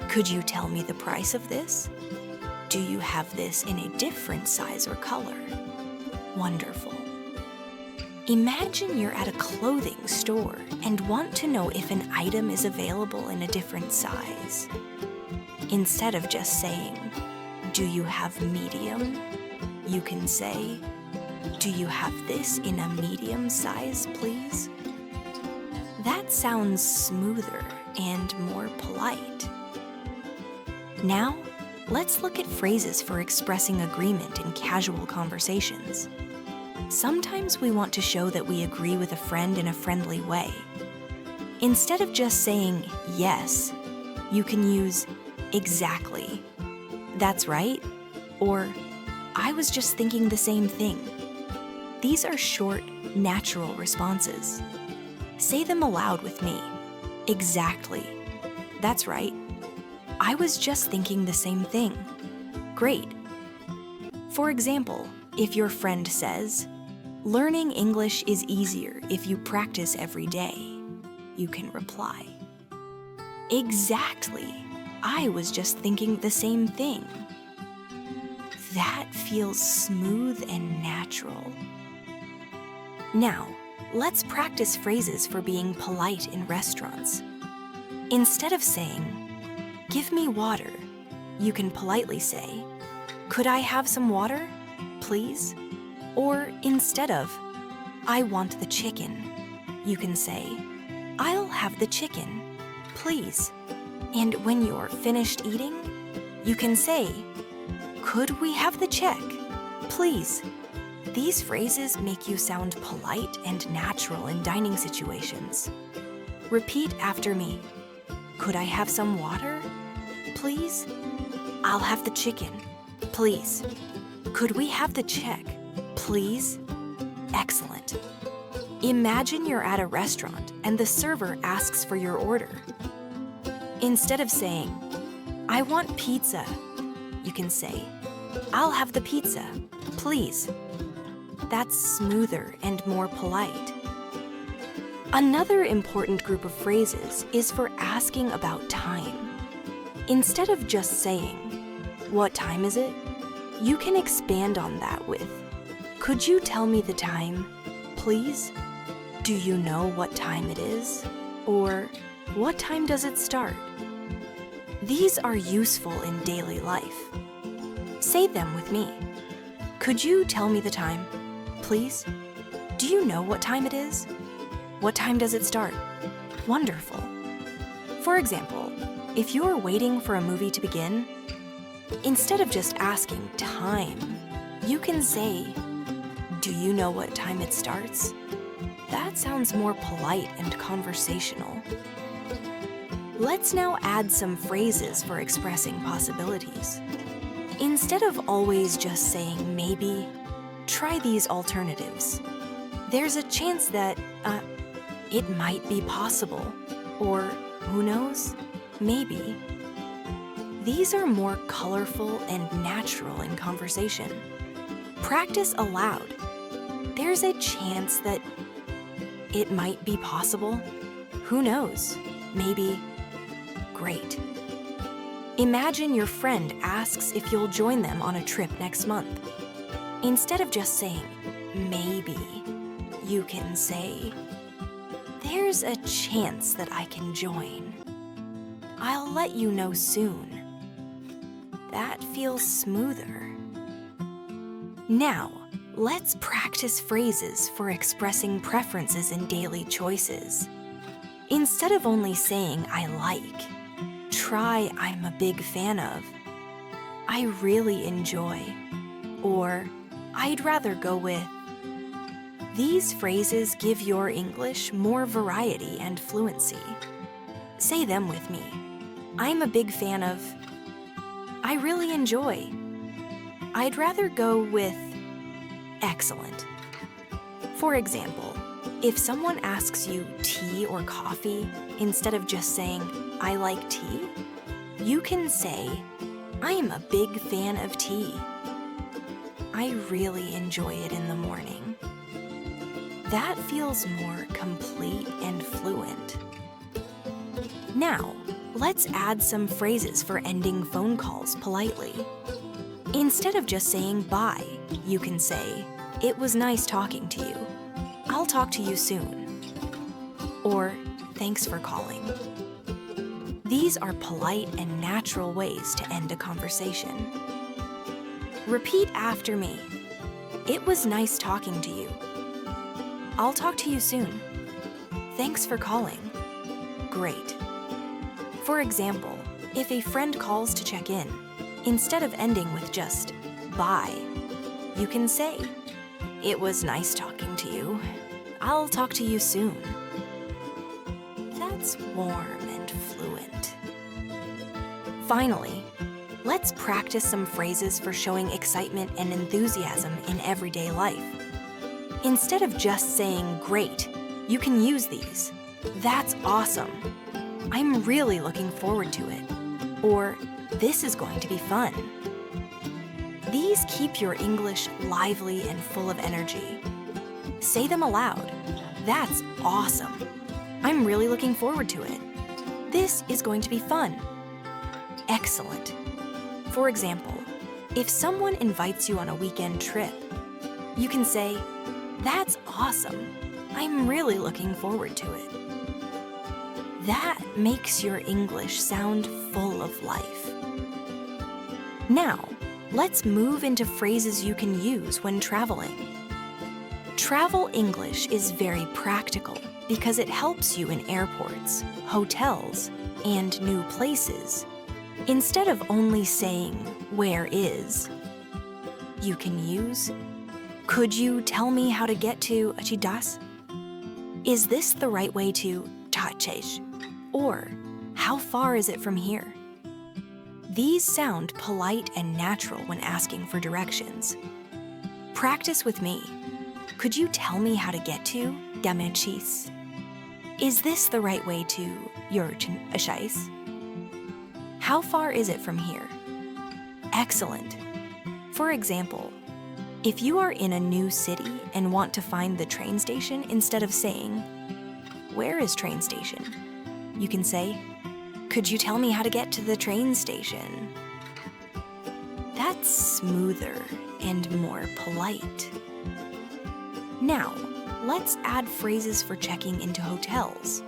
Could you tell me the price of this? Do you have this in a different size or color?" Wonderful. Imagine you're at a clothing store and want to know if an item is available in a different size. Instead of just saying, "Do you have medium?" you can say, "Do you have this in a medium size, please?" That sounds smoother and more polite. Now, let's look at phrases for expressing agreement in casual conversations. Sometimes we want to show that we agree with a friend in a friendly way. Instead of just saying yes, you can use exactly, "That's right," or "I was just thinking the same thing." These are short, natural responses. Say them aloud with me. Exactly. That's right. I was just thinking the same thing. Great. For example, if your friend says, "Learning English is easier if you practice every day," you can reply, "Exactly. I was just thinking the same thing." That feels smooth and natural. Now, let's practice phrases for being polite in restaurants. Instead of saying, "Give me water," you can politely say, "Could I have some water, please?" Or instead of, "I want the chicken," you can say, "I'll have the chicken, please." And when you're finished eating, you can say, "Could we have the check, please?" These phrases make you sound polite and natural in dining situations. Repeat after me. Could I have some water, please? I'll have the chicken, please. Could we have the check, please? Excellent. Imagine you're at a restaurant and the server asks for your order. Instead of saying, "I want pizza," you can say, "I'll have the pizza, please." That's smoother and more polite. Another important group of phrases is for asking about time. Instead of just saying, "What time is it?" you can expand on that with, "Could you tell me the time, please? Do you know what time it is?" Or, "What time does it start?" These are useful in daily life. Say them with me. Could you tell me the time, please? Do you know what time it is? What time does it start? Wonderful. For example, if you're waiting for a movie to begin, instead of just asking time, you can say, "Do you know what time it starts?" That sounds more polite and conversational. Let's now add some phrases for expressing possibilities. Instead of always just saying maybe, try these alternatives. There's a chance that, it might be possible, or who knows, maybe. These are more colorful and natural in conversation. Practice aloud. There's a chance that it might be possible, who knows, maybe, great. Imagine your friend asks if you'll join them on a trip next month. Instead of just saying, "Maybe," you can say, "There's a chance that I can join. I'll let you know soon." That feels smoother. Now, let's practice phrases for expressing preferences in daily choices. Instead of only saying "I like," try "I'm a big fan of," "I really enjoy," or "I'd rather go with." These phrases give your English more variety and fluency. Say them with me. I'm a big fan of. I really enjoy. I'd rather go with. Excellent. For example, if someone asks you tea or coffee, instead of just saying, "I like tea," you can say, "I am a big fan of tea. I really enjoy it in the morning." That feels more complete and fluent. Now, let's add some phrases for ending phone calls politely. Instead of just saying bye, you can say, "It was nice talking to you. I'll talk to you soon." Or, "Thanks for calling." These are polite and natural ways to end a conversation. Repeat after me. It was nice talking to you. I'll talk to you soon. Thanks for calling. Great. For example, if a friend calls to check in, instead of ending with just bye, you can say, "It was nice talking to you. I'll talk to you soon." That's warm and fluent. Finally, let's practice some phrases for showing excitement and enthusiasm in everyday life. Instead of just saying great, you can use these. That's awesome. I'm really looking forward to it. Or this is going to be fun. These keep your English lively and full of energy. Say them aloud. That's awesome. I'm really looking forward to it. This is going to be fun. Excellent. For example, if someone invites you on a weekend trip, you can say, "That's awesome. I'm really looking forward to it." That makes your English sound full of life. Now, let's move into phrases you can use when traveling. Travel English is very practical because it helps you in airports, hotels, and new places. Instead of only saying, "Where is?" you can use, "Could you tell me how to get to Achidas?" "Is this the right way to Tachesh?" Or, "How far is it from here?" These sound polite and natural when asking for directions. Practice with me. Could you tell me how to get to Damechis? Is this the right way to Yurchin Ashais? How far is it from here? Excellent. For example, if you are in a new city and want to find the train station, instead of saying, "Where is train station?" you can say, "Could you tell me how to get to the train station?" That's smoother and more polite. Now, let's add phrases for checking into hotels.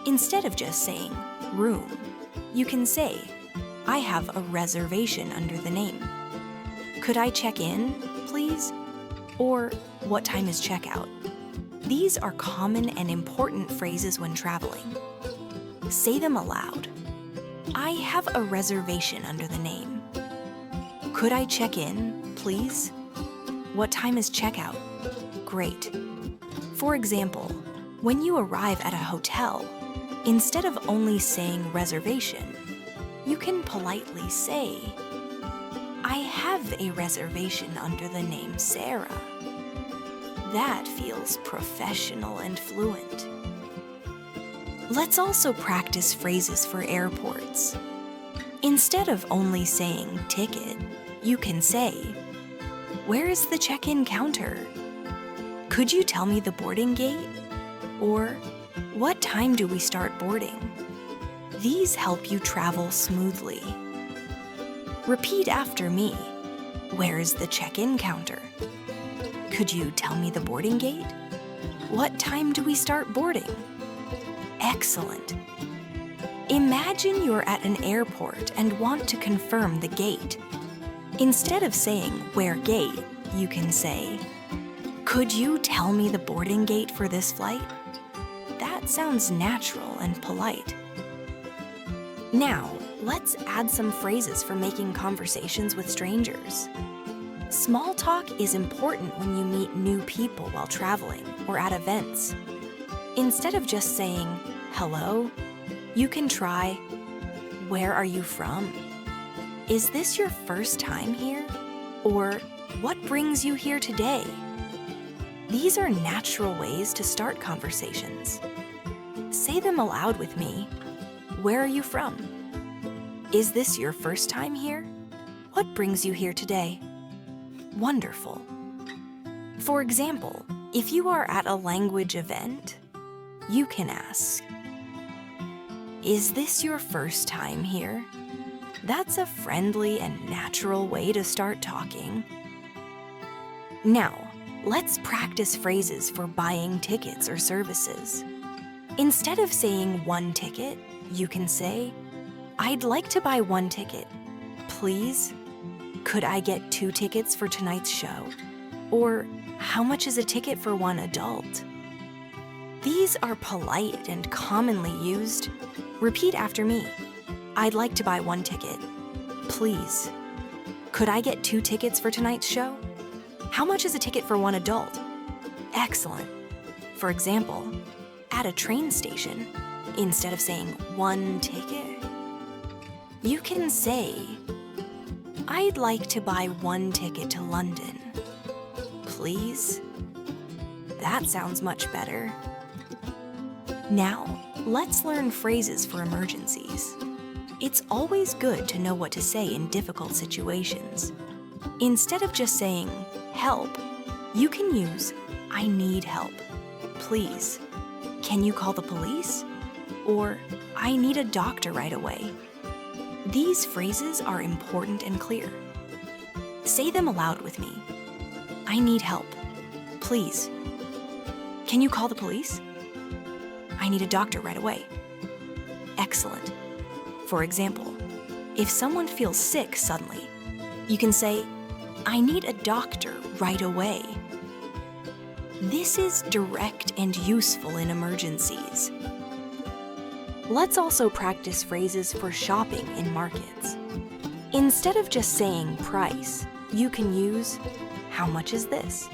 Instead of just saying, "room," you can say, "I have a reservation under the name. Could I check in, please?" Or, "What time is checkout?" These are common and important phrases when traveling. Say them aloud. I have a reservation under the name. Could I check in, please? What time is checkout? Great. For example, when you arrive at a hotel, instead of only saying reservation, you can politely say, "I have a reservation under the name Sarah." That feels professional and fluent. Let's also practice phrases for airports. Instead of only saying ticket, you can say, "Where is the check-in counter?" "Could you tell me the boarding gate?" Or, "What time do we start boarding?" These help you travel smoothly. Repeat after me. Where is the check-in counter? Could you tell me the boarding gate? What time do we start boarding? Excellent. Imagine you're at an airport and want to confirm the gate. Instead of saying, "Where gate?" you can say, "Could you tell me the boarding gate for this flight?" That sounds natural and polite. Now, let's add some phrases for making conversations with strangers. Small talk is important when you meet new people while traveling or at events. Instead of just saying, "Hello," you can try, "Where are you from?" "Is this your first time here?" Or, "What brings you here today?" These are natural ways to start conversations. Say them aloud with me. Where are you from? Is this your first time here? What brings you here today? Wonderful. For example, if you are at a language event, you can ask, "Is this your first time here?" That's a friendly and natural way to start talking. Now, let's practice phrases for buying tickets or services. Instead of saying "one ticket," you can say, "I'd like to buy one ticket. Please? Could I get 2 tickets for tonight's show?" Or, "How much is a ticket for one adult?" These are polite and commonly used. Repeat after me. I'd like to buy 1 ticket. Please. Could I get 2 tickets for tonight's show? How much is a ticket for one adult? Excellent. For example, at a train station, instead of saying 1 ticket, you can say, "I'd like to buy 1 ticket to London. Please?" That sounds much better. Now, let's learn phrases for emergencies. It's always good to know what to say in difficult situations. Instead of just saying, "Help," you can use, "I need help. Please. Can you call the police?" Or, "I need a doctor right away." These phrases are important and clear. Say them aloud with me. I need help. Please. Can you call the police? I need a doctor right away. excellent. For example, if someone feels sick suddenly, you can say, I need a doctor right away. This is direct and useful in emergencies. Let's also practice phrases for shopping in markets. Instead of just saying price, you can use, how much is this?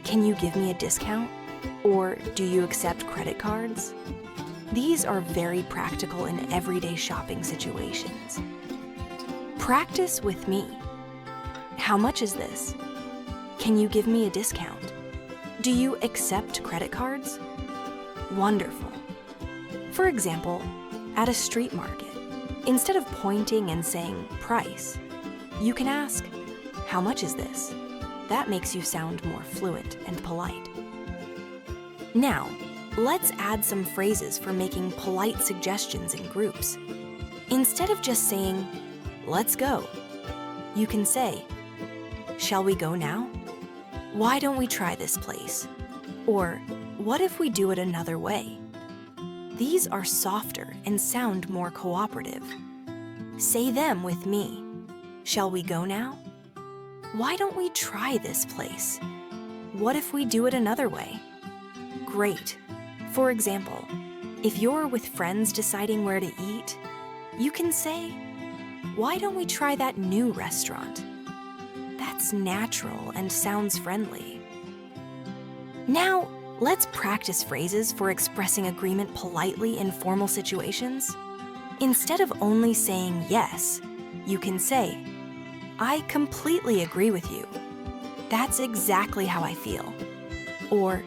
Can you give me a discount? Or do you accept credit cards? These are very practical in everyday shopping situations. Practice with me. How much is this? Can you give me a discount? Do you accept credit cards? Wonderful. For example, at a street market, instead of pointing and saying price, you can ask, how much is this? That makes you sound more fluent and polite. Now, let's add some phrases for making polite suggestions in groups. Instead of just saying, let's go, you can say, shall we go now? Why don't we try this place? Or, what if we do it another way? These are softer and sound more cooperative. Say them with me. Shall we go now? Why don't we try this place? What if we do it another way? Great. For example, if you're with friends deciding where to eat, you can say, why don't we try that new restaurant? That's natural and sounds friendly. Now, let's practice phrases for expressing agreement politely in formal situations. Instead of only saying yes, you can say, I completely agree with you. That's exactly how I feel. Or,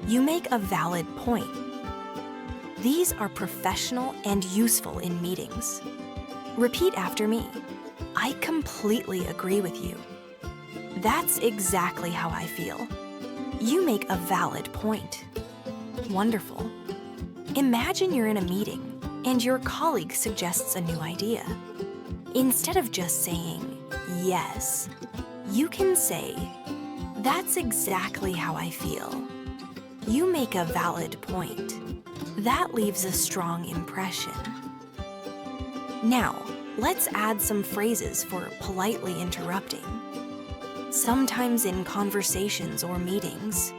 you make a valid point. These are professional and useful in meetings. Repeat after me. I completely agree with you. That's exactly how I feel. You make a valid point. Wonderful. Imagine you're in a meeting and your colleague suggests a new idea. Instead of just saying, yes, you can say, that's exactly how I feel. You make a valid point. That leaves a strong impression. Now, let's add some phrases for politely interrupting. Sometimes in conversations or meetings,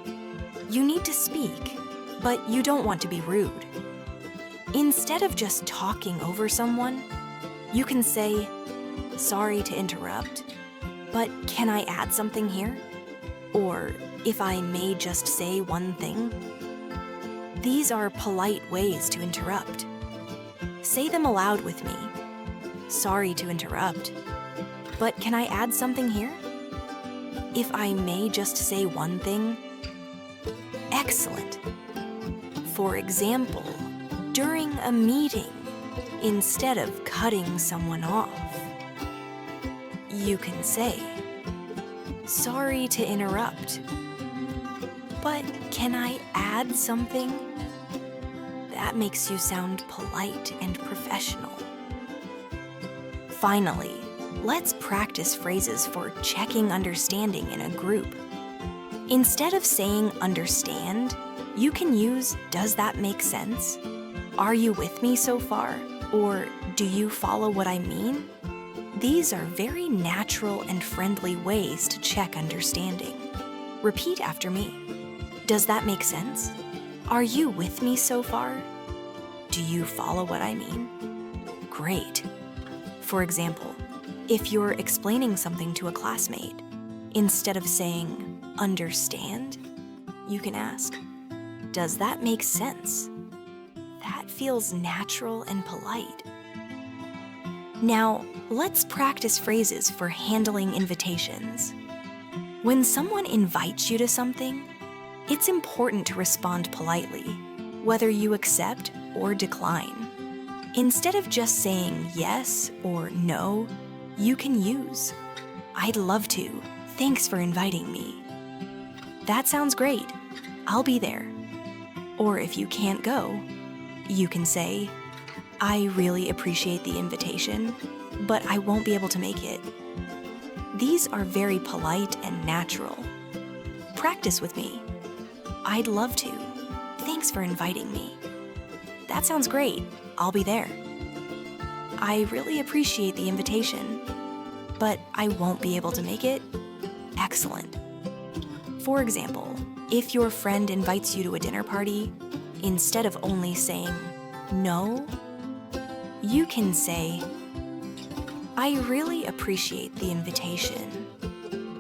you need to speak, but you don't want to be rude. Instead of just talking over someone, you can say, sorry to interrupt, but can I add something here? Or if I may just say one thing? These are polite ways to interrupt. Say them aloud with me. Sorry to interrupt, but can I add something here? If I may just say one thing? Excellent. For example, during a meeting, instead of cutting someone off, you can say, sorry to interrupt, but can I add something? That makes you sound polite and professional. Finally, let's practice phrases for checking understanding in a group. Instead of saying understand, you can use does that make sense? Are you with me so far? Or do you follow what I mean? These are very natural and friendly ways to check understanding. Repeat after me. Does that make sense? Are you with me so far? Do you follow what I mean? Great. For example, if you're explaining something to a classmate, instead of saying understand, you can ask, does that make sense? That feels natural and polite. Now, let's practice phrases for handling invitations. When someone invites you to something, it's important to respond politely, whether you accept or decline. Instead of just saying yes or no, you can use, I'd love to. Thanks for inviting me. That sounds great. I'll be there. Or if you can't go, you can say, I really appreciate the invitation, but I won't be able to make it. These are very polite and natural. Practice with me. I'd love to. Thanks for inviting me. That sounds great. I'll be there. I really appreciate the invitation, but I won't be able to make it. Excellent. For example, if your friend invites you to a dinner party, instead of only saying no, you can say, I really appreciate the invitation,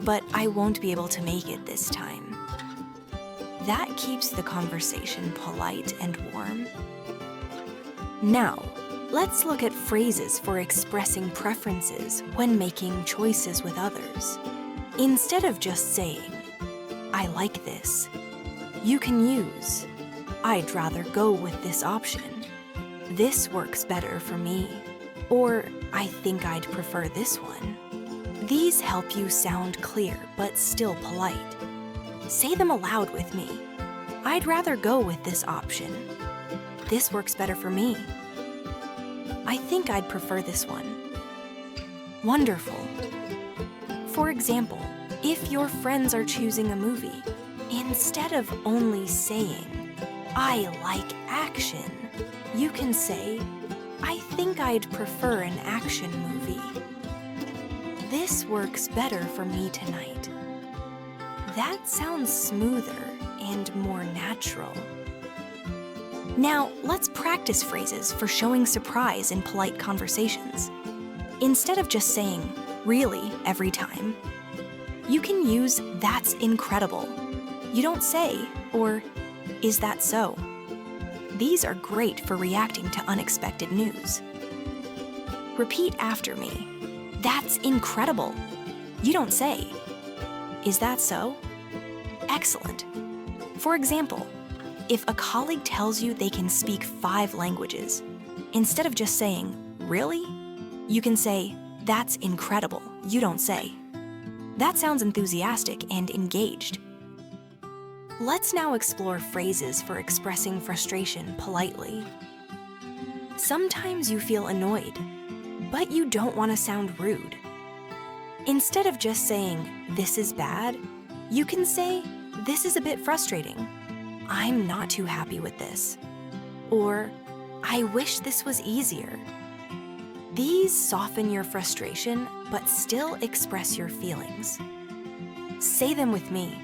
but I won't be able to make it this time. That keeps the conversation polite and warm. Now, let's look at phrases for expressing preferences when making choices with others. Instead of just saying, I like this, you can use, I'd rather go with this option. This works better for me. Or, I think I'd prefer this one. These help you sound clear but still polite. Say them aloud with me. I'd rather go with this option. This works better for me. I think I'd prefer this one. Wonderful. For example, if your friends are choosing a movie, instead of only saying, I like action, you can say, I think I'd prefer an action movie. This works better for me tonight. That sounds smoother and more natural. Now, let's practice phrases for showing surprise in polite conversations. Instead of just saying, really, every time, you can use that's incredible. You don't say, or is that so? These are great for reacting to unexpected news. Repeat after me. That's incredible. You don't say, is that so? Excellent. For example, if a colleague tells you they can speak 5 languages, instead of just saying, really? You can say, that's incredible. You don't say. That sounds enthusiastic and engaged. Let's now explore phrases for expressing frustration politely. Sometimes you feel annoyed, but you don't want to sound rude. Instead of just saying, this is bad, you can say, this is a bit frustrating. I'm not too happy with this. Or, I wish this was easier. These soften your frustration, but still express your feelings. Say them with me.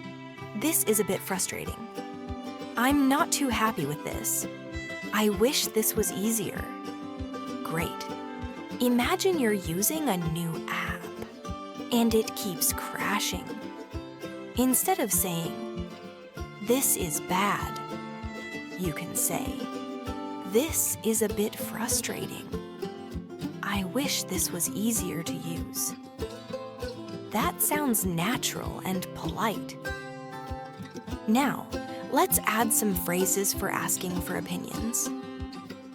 This is a bit frustrating. I'm not too happy with this. I wish this was easier. Great. Imagine you're using a new app, and it keeps crashing. Instead of saying, this is bad, you can say, this is a bit frustrating. I wish this was easier to use. That sounds natural and polite. Now, let's add some phrases for asking for opinions.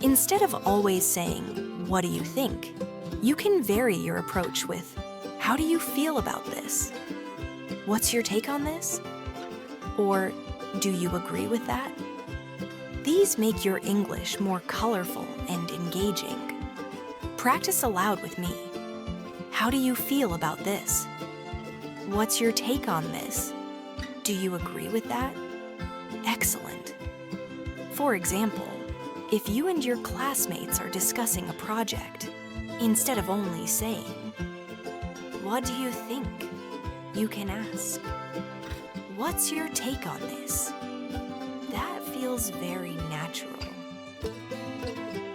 Instead of always saying, what do you think? You can vary your approach with, how do you feel about this? What's your take on this? Or, do you agree with that? These make your English more colorful and engaging. Practice aloud with me. How do you feel about this? What's your take on this? Do you agree with that? Excellent. For example, if you and your classmates are discussing a project, instead of only saying, what do you think? You can ask, what's your take on this? That feels very natural.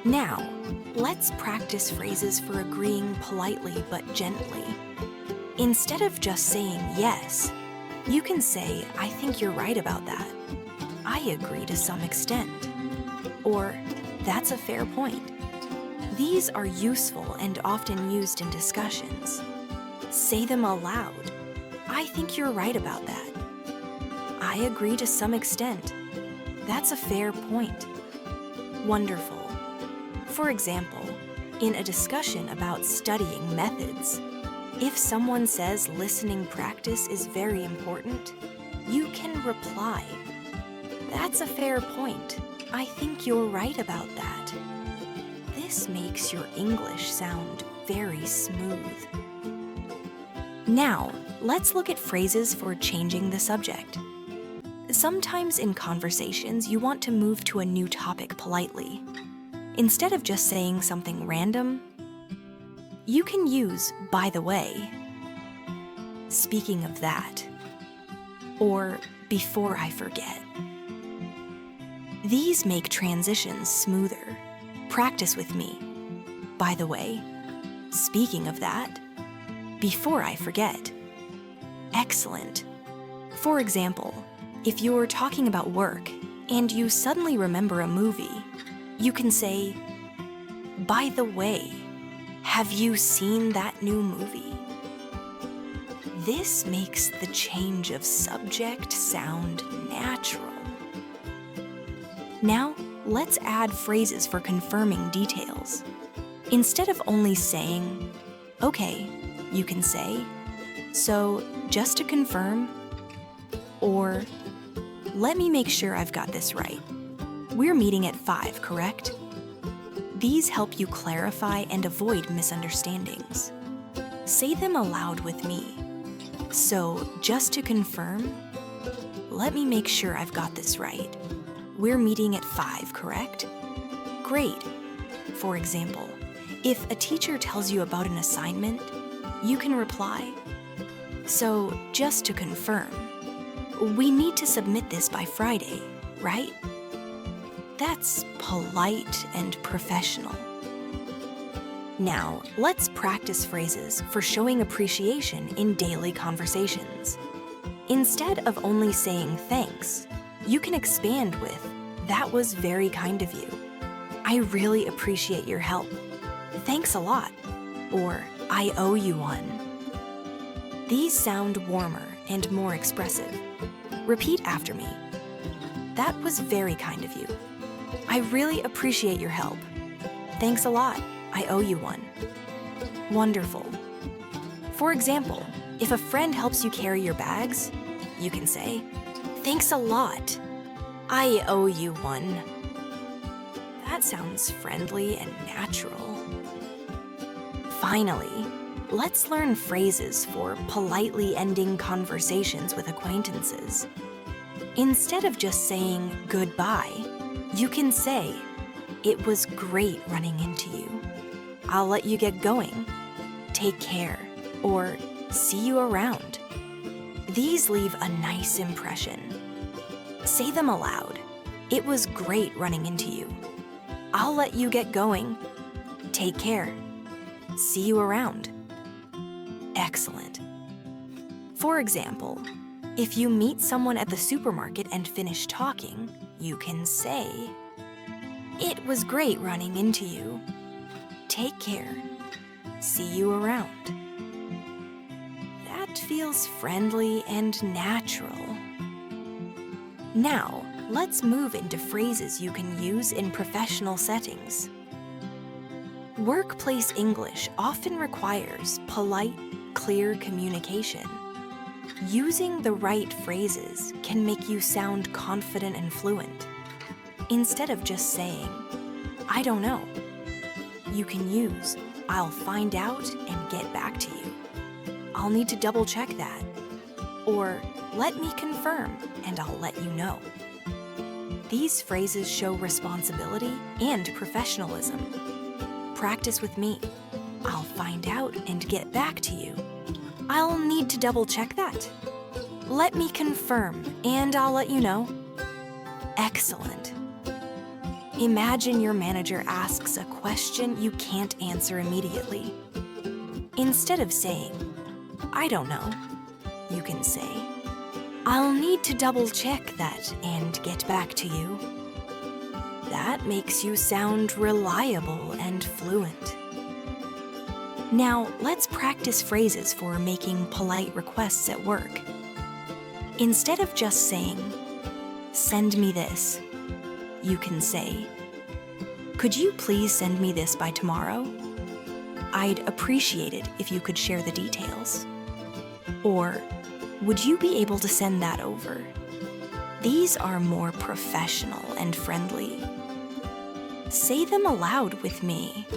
Now, let's practice phrases for agreeing politely but gently. Instead of just saying yes, you can say, I think you're right about that. I agree to some extent. Or, that's a fair point. These are useful and often used in discussions. Say them aloud. I think you're right about that. I agree to some extent. That's a fair point. Wonderful. For example, in a discussion about studying methods, if someone says listening practice is very important, you can reply, that's a fair point. I think you're right about that. This makes your English sound very smooth. Now, let's look at phrases for changing the subject. Sometimes in conversations, you want to move to a new topic politely. Instead of just saying something random, you can use "by the way," "speaking of that," or "before I forget." These make transitions smoother. Practice with me. By the way, speaking of that, before I forget. Excellent. For example, if you're talking about work and you suddenly remember a movie, you can say, "By the way, have you seen that new movie?" This makes the change of subject sound natural. Now, let's add phrases for confirming details. Instead of only saying, "Okay," you can say, "So, just to confirm," or "Let me make sure I've got this right. We're meeting at 5, correct?" These help you clarify and avoid misunderstandings. Say them aloud with me. "So, just to confirm, let me make sure I've got this right. We're meeting at 5, correct?" Great. For example, if a teacher tells you about an assignment, you can reply, "So, just to confirm, we need to submit this by Friday, right?" That's polite and professional. Now, let's practice phrases for showing appreciation in daily conversations. Instead of only saying thanks, you can expand with, "That was very kind of you. I really appreciate your help. Thanks a lot." Or, "I owe you one." These sound warmer and more expressive. Repeat after me. "That was very kind of you. I really appreciate your help. Thanks a lot. I owe you one." Wonderful. For example, if a friend helps you carry your bags, you can say, "Thanks a lot. I owe you one." That sounds friendly and natural. Finally, let's learn phrases for politely ending conversations with acquaintances. Instead of just saying goodbye, you can say, "It was great running into you. I'll let you get going. Take care," or "See you around." These leave a nice impression. Say them aloud. "It was great running into you. I'll let you get going. Take care. See you around." Excellent. For example, if you meet someone at the supermarket and finish talking, you can say, "It was great running into you. Take care. See you around." That feels friendly and natural. Now, let's move into phrases you can use in professional settings. Workplace English often requires polite, clear communication. Using the right phrases can make you sound confident and fluent. Instead of just saying, "I don't know," you can use, "I'll find out and get back to you. I'll need to double check that." Or, "Let me confirm and I'll let you know." These phrases show responsibility and professionalism. Practice with me. "I'll find out and get back to you. I'll need to double check that. Let me confirm and I'll let you know." Excellent. Imagine your manager asks a question you can't answer immediately. Instead of saying, "I don't know," you can say, "I'll need to double check that and get back to you." That makes you sound reliable and fluent. Now, let's practice phrases for making polite requests at work. Instead of just saying, "Send me this," you can say, "Could you please send me this by tomorrow? I'd appreciate it if you could share the details." Or, "Would you be able to send that over?" These are more professional and friendly. Say them aloud with me.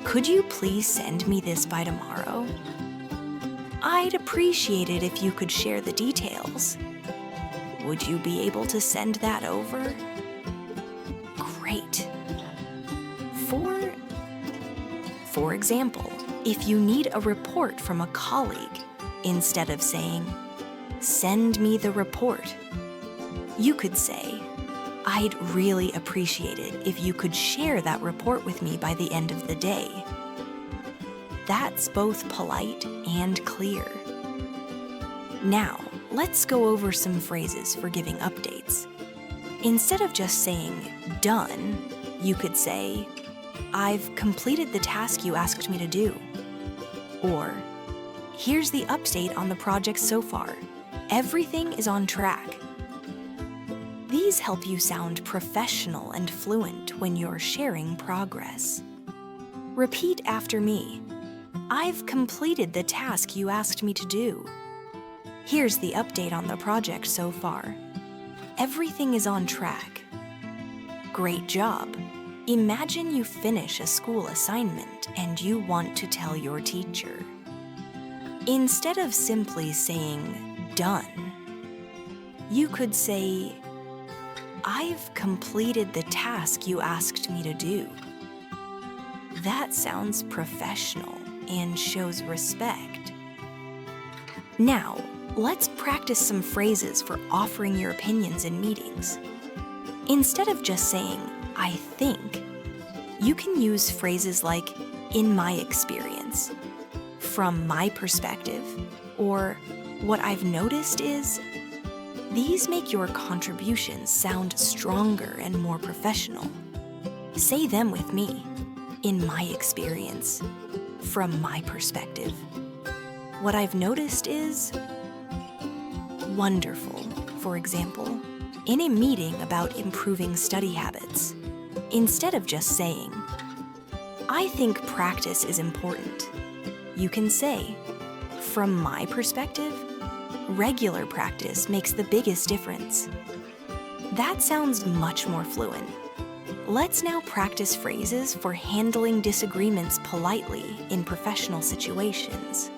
"Could you please send me this by tomorrow? I'd appreciate it if you could share the details. Would you be able to send that over?" Great. For example, if you need a report from a colleague, instead of saying, "Send me the report," you could say, "I'd really appreciate it if you could share that report with me by the end of the day." That's both polite and clear. Now, let's go over some phrases for giving updates. Instead of just saying, "Done," you could say, "I've completed the task you asked me to do." Or, "Here's the update on the project so far. Everything is on track." These help you sound professional and fluent when you're sharing progress. Repeat after me. "I've completed the task you asked me to do." "Here's the update on the project so far. Everything is on track." Great job! Imagine you finish a school assignment and you want to tell your teacher. Instead of simply saying, "Done," you could say, "I've completed the task you asked me to do." That sounds professional and shows respect. Now, let's practice some phrases for offering your opinions in meetings. Instead of just saying, "I think," you can use phrases like, "in my experience," "from my perspective," or "what I've noticed is." These make your contributions sound stronger and more professional. Say them with me. "In my experience," "from my perspective," "what I've noticed is." Wonderful. For example, in a meeting about improving study habits, instead of just saying, "I think practice is important," you can say, "From my perspective, regular practice makes the biggest difference." That sounds much more fluent. Let's now practice phrases for handling disagreements politely in professional situations.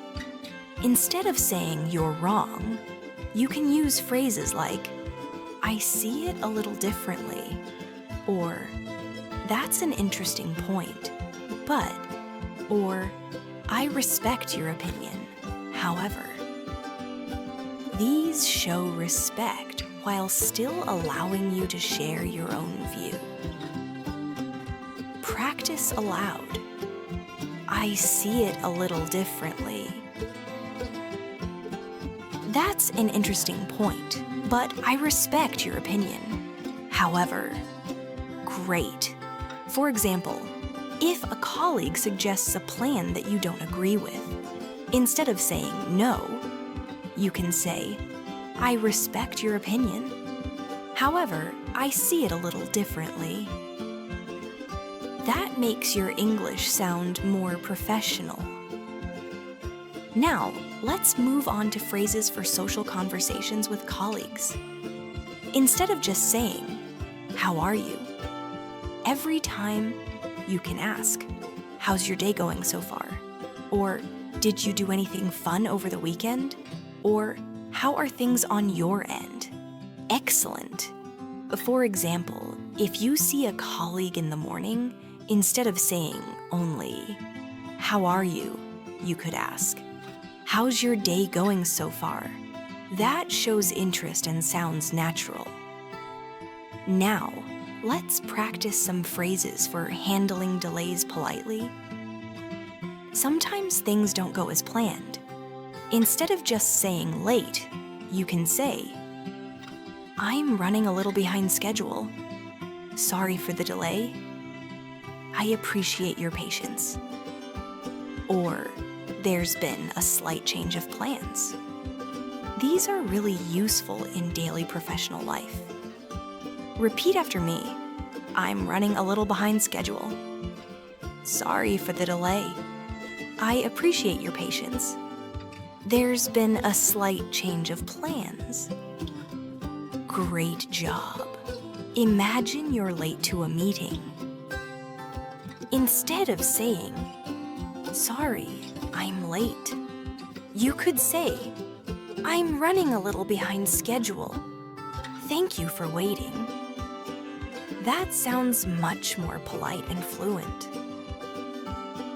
Instead of saying "you're wrong," you can use phrases like, "I see it a little differently," or "That's an interesting point, but," or "I respect your opinion, however." These show respect while still allowing you to share your own view. Practice aloud. "I see it a little differently." "That's an interesting point, but I respect your opinion, however." Great. For example, if a colleague suggests a plan that you don't agree with, instead of saying "no," you can say, "I respect your opinion. However, I see it a little differently." That makes your English sound more professional. Now, let's move on to phrases for social conversations with colleagues. Instead of just saying, "How are you?" every time you can ask, "How's your day going so far?" Or, "Did you do anything fun over the weekend?" Or, "How are things on your end?" Excellent! For example, if you see a colleague in the morning, instead of saying only, "How are you?" you could ask, "How's your day going so far?" That shows interest and sounds natural. Now, let's practice some phrases for handling delays politely. Sometimes things don't go as planned. Instead of just saying late, you can say, "I'm running a little behind schedule. Sorry for the delay. I appreciate your patience." Or, "There's been a slight change of plans." These are really useful in daily professional life. Repeat after me. "I'm running a little behind schedule. Sorry for the delay. I appreciate your patience. There's been a slight change of plans." Great job. Imagine you're late to a meeting. Instead of saying, "Sorry, I'm late," you could say, "I'm running a little behind schedule. Thank you for waiting." That sounds much more polite and fluent.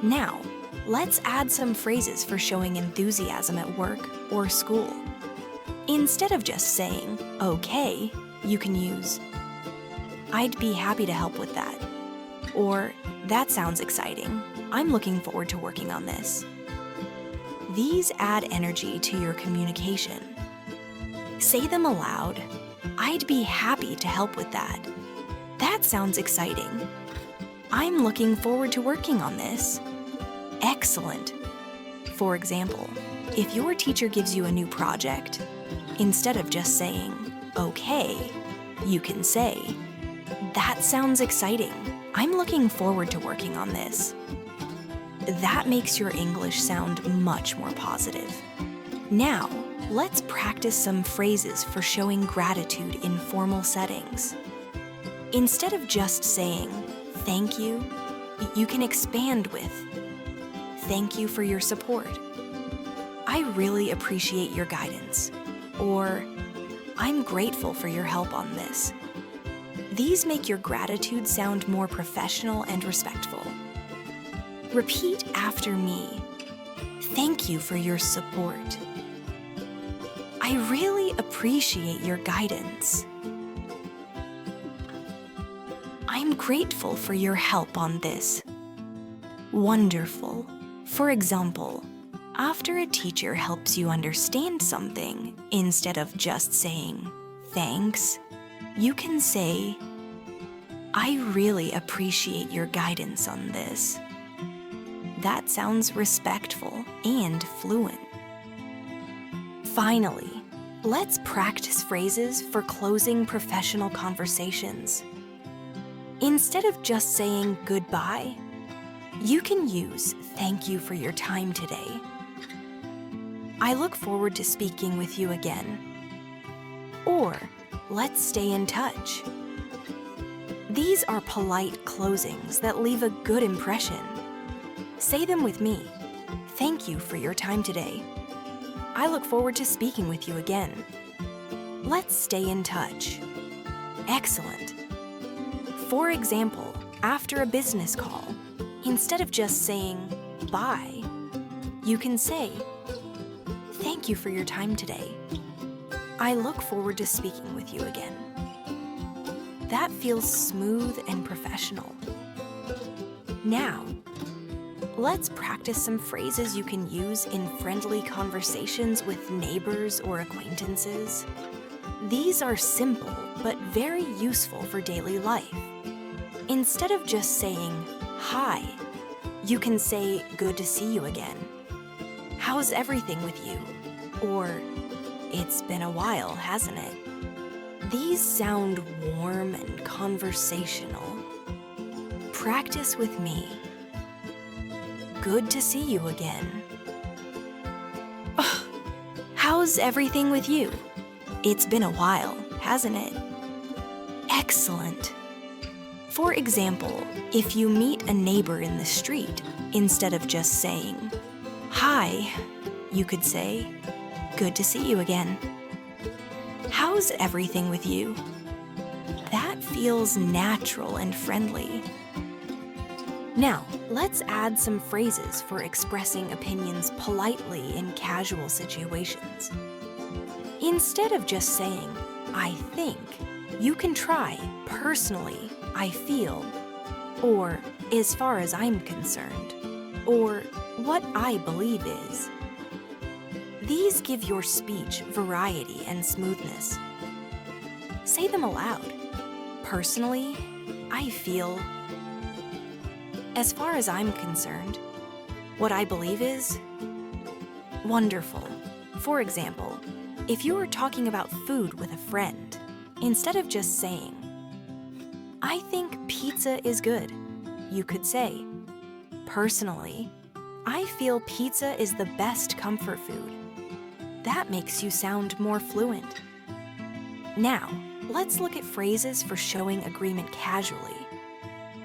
Now, let's add some phrases for showing enthusiasm at work or school. Instead of just saying, okay, you can use, I'd be happy to help with that. Or, that sounds exciting. I'm looking forward to working on this. These add energy to your communication. Say them aloud. I'd be happy to help with that. That sounds exciting. I'm looking forward to working on this. Excellent. For example, if your teacher gives you a new project, instead of just saying, okay, you can say, that sounds exciting. I'm looking forward to working on this. That makes your English sound much more positive. Now, let's practice some phrases for showing gratitude in formal settings. Instead of just saying, thank you, you can expand with, thank you for your support. I really appreciate your guidance. Or, I'm grateful for your help on this. These make your gratitude sound more professional and respectful. Repeat after me. Thank you for your support. I really appreciate your guidance. I'm grateful for your help on this. Wonderful. For example, after a teacher helps you understand something, instead of just saying, thanks, you can say, I really appreciate your guidance on this. That sounds respectful and fluent. Finally, let's practice phrases for closing professional conversations. Instead of just saying goodbye, you can use thank you for your time today. I look forward to speaking with you again. Or, let's stay in touch. These are polite closings that leave a good impression. Say them with me. Thank you for your time today. I look forward to speaking with you again. Let's stay in touch. Excellent. For example, after a business call, instead of just saying, bye, you can say, thank you for your time today. I look forward to speaking with you again. That feels smooth and professional. Now, let's practice some phrases you can use in friendly conversations with neighbors or acquaintances. These are simple but very useful for daily life. Instead of just saying, hi, you can say, good to see you again. How's everything with you? Or, it's been a while, hasn't it? These sound warm and conversational. Practice with me. Good to see you again. How's everything with you? It's been a while, hasn't it? Excellent. For example, if you meet a neighbor in the street, instead of just saying, hi, you could say, good to see you again. How's everything with you? That feels natural and friendly. Now, let's add some phrases for expressing opinions politely in casual situations. Instead of just saying, I think, you can try, personally, I feel, or as far as I'm concerned, or what I believe is. These give your speech variety and smoothness. Say them aloud. Personally, I feel. As far as I'm concerned, what I believe is wonderful. For example, if you were talking about food with a friend, instead of just saying, I think pizza is good, you could say, personally, I feel pizza is the best comfort food. That makes you sound more fluent. Now, let's look at phrases for showing agreement casually.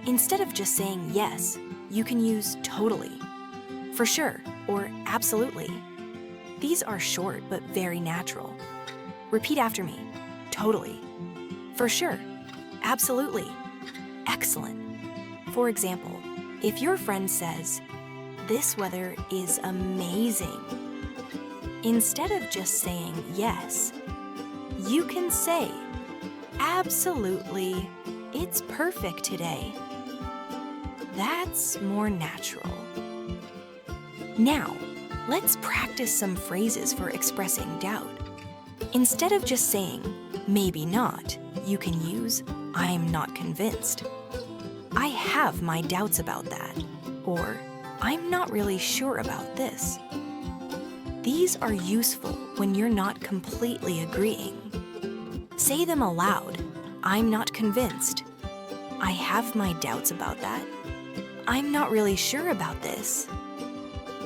Instead of just saying yes, you can use totally, for sure, or absolutely. These are short but very natural. Repeat after me. Totally. For sure. Absolutely. excellent. For example, if your friend says, "This weather is amazing," instead of just saying yes, you can say, "Absolutely, it's perfect today." That's more natural. Now, let's practice some phrases for expressing doubt. Instead of just saying, "Maybe not," you can use, "I'm not convinced." "I have my doubts about that," or "I'm not really sure about this." These are useful when you're not completely agreeing. Say them aloud. "I'm not convinced." "I have my doubts about that." "I'm not really sure about this."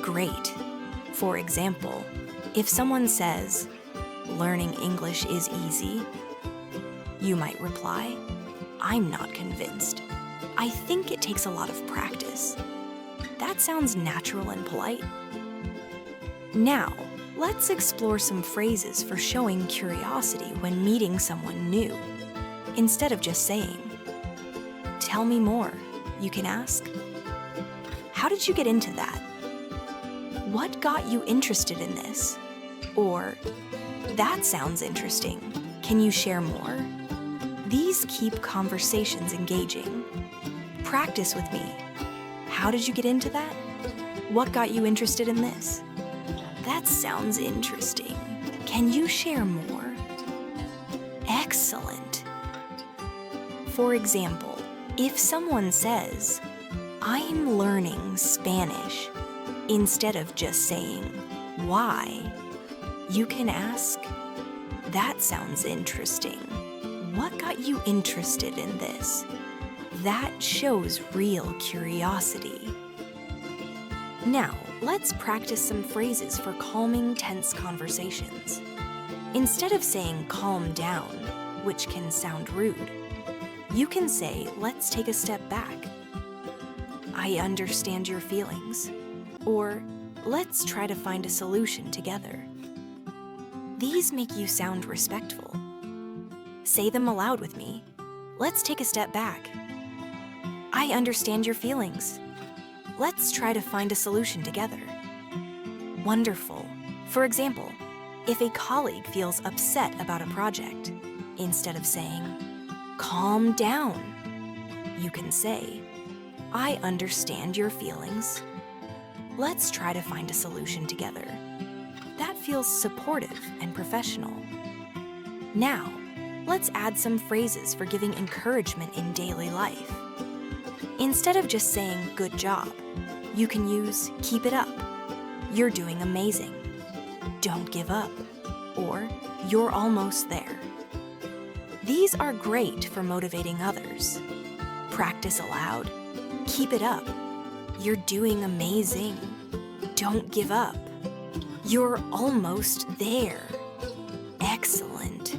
Great. For example, if someone says, "Learning English is easy," you might reply, "I'm not convinced. I think it takes a lot of practice." That sounds natural and polite. Now, let's explore some phrases for showing curiosity when meeting someone new. Instead of just saying, "Tell me more," you can ask, "How did you get into that?" "What got you interested in this?" Or, "That sounds interesting. Can you share more?" These keep conversations engaging. Practice with me. "How did you get into that?" "What got you interested in this?" "That sounds interesting. Can you share more?" Excellent. For example, if someone says, "I'm learning Spanish," instead of just saying, "Why?" you can ask, "That sounds interesting. What got you interested in this?" That shows real curiosity. Now, let's practice some phrases for calming tense conversations. Instead of saying "calm down," which can sound rude, you can say, "Let's take a step back." "I understand your feelings." Or, "Let's try to find a solution together." These make you sound respectful. Say them aloud with me. "Let's take a step back." "I understand your feelings." "Let's try to find a solution together." Wonderful. For example, if a colleague feels upset about a project, instead of saying, "Calm down," you can say, "I understand your feelings. Let's try to find a solution together." That feels supportive and professional. Now, let's add some phrases for giving encouragement in daily life. Instead of just saying "good job," you can use "keep it up," "you're doing amazing," "don't give up," or "you're almost there." These are great for motivating others. Practice aloud. "Keep it up." "You're doing amazing." "Don't give up." "You're almost there." Excellent.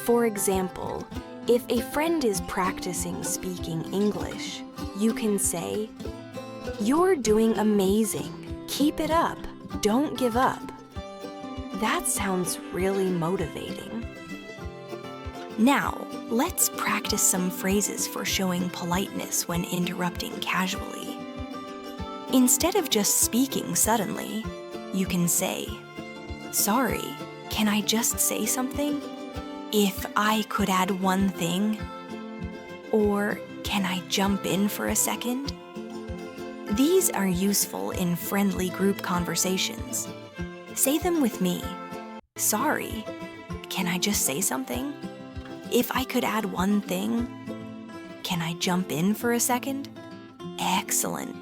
For example, if a friend is practicing speaking English, you can say, "You're doing amazing. Keep it up. Don't give up." That sounds really motivating. Now, let's practice some phrases for showing politeness when interrupting casually. Instead of just speaking suddenly, you can say, "Sorry, can I just say something? If I could add one thing?" Or, "Can I jump in for a second?" These are useful in friendly group conversations. Say them with me. "Sorry, can I just say something? If I could add one thing? Can I jump in for a second?" Excellent.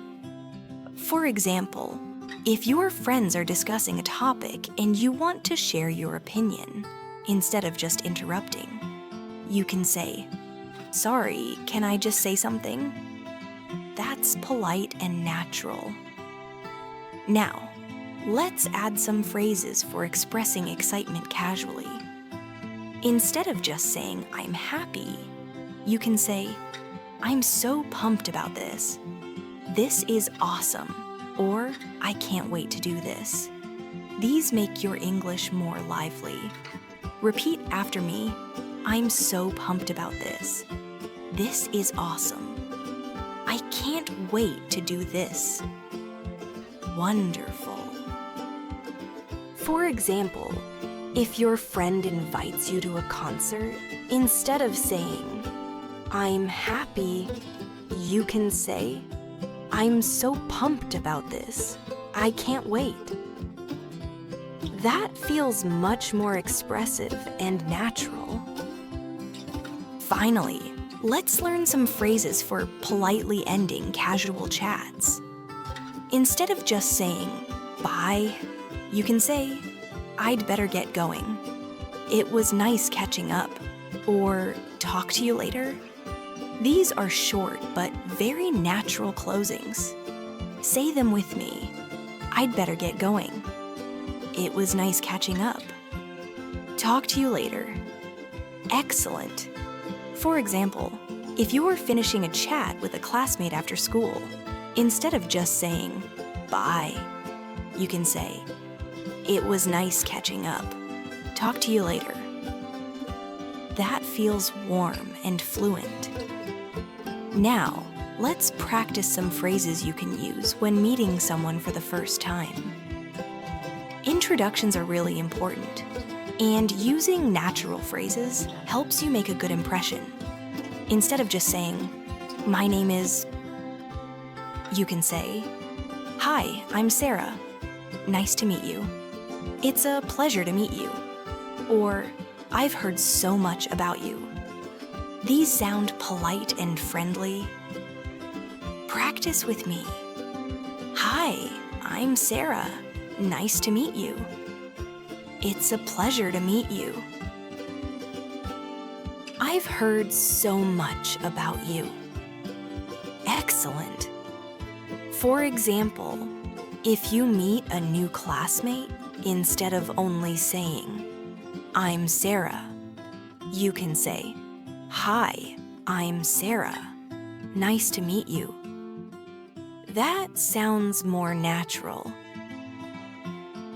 For example, if your friends are discussing a topic and you want to share your opinion, instead of just interrupting, you can say, "Sorry, can I just say something?" That's polite and natural. Now, let's add some phrases for expressing excitement casually. Instead of just saying, "I'm happy," you can say, "I'm so pumped about this." "This is awesome," or "I can't wait to do this." These make your English more lively. Repeat after me, "I'm so pumped about this." This is awesome. I can't wait to do this. Wonderful. For example, if your friend invites you to a concert, instead of saying, "I'm happy," you can say, "I'm so pumped about this. I can't wait." That feels much more expressive and natural. Finally, let's learn some phrases for politely ending casual chats. Instead of just saying, "Bye," you can say, "I'd better get going. It was nice catching up," or "Talk to you later." These are short but very natural closings. Say them with me. "I'd better get going. It was nice catching up. Talk to you later." Excellent. For example, if you were finishing a chat with a classmate after school, instead of just saying, "Bye," you can say, "It was nice catching up. Talk to you later." That feels warm and fluent. Now, let's practice some phrases you can use when meeting someone for the first time. Introductions are really important, and using natural phrases helps you make a good impression. Instead of just saying, "My name is," you can say, "Hi, I'm Sarah. Nice to meet you. It's a pleasure to meet you." Or, "I've heard so much about you." These sound polite and friendly. Practice with me. "Hi, I'm Sarah. Nice to meet you. It's a pleasure to meet you. I've heard so much about you." Excellent. For example, if you meet a new classmate, instead of only saying, "I'm Sarah," you can say, "Hi, I'm Sarah. Nice to meet you." That sounds more natural.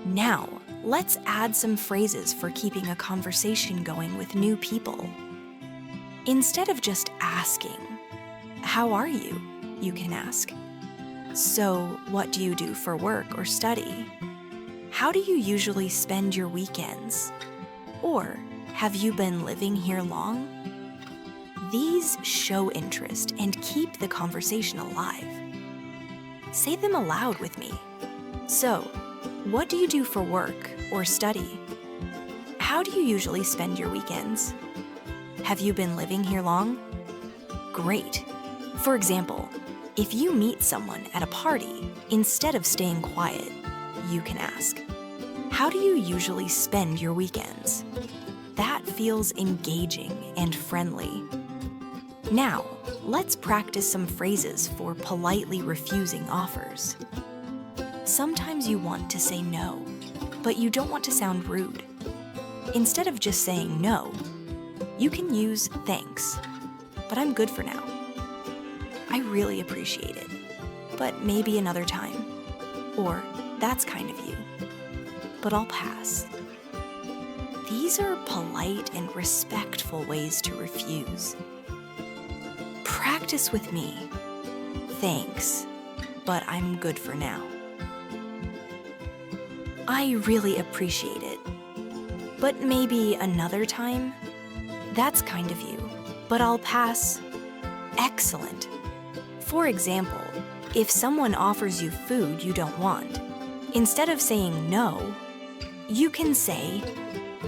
Now, let's add some phrases for keeping a conversation going with new people. Instead of just asking, "How are you?" you can ask, "So, what do you do for work or study? How do you usually spend your weekends?" Or, "Have you been living here long?" These show interest and keep the conversation alive. Say them aloud with me. "So, what do you do for work or study? How do you usually spend your weekends? Have you been living here long?" Great. For example, if you meet someone at a party, instead of staying quiet, you can ask, "How do you usually spend your weekends?" That feels engaging and friendly. Now, let's practice some phrases for politely refusing offers. Sometimes you want to say no, but you don't want to sound rude. Instead of just saying no, you can use "Thanks, but I'm good for now." "I really appreciate it, but maybe another time." Or, "That's kind of you, but I'll pass." These are polite and respectful ways to refuse. Practice with me. "Thanks, but I'm good for now." "I really appreciate it, but maybe another time." "That's kind of you, but I'll pass." Excellent. For example, if someone offers you food you don't want, instead of saying no, you can say,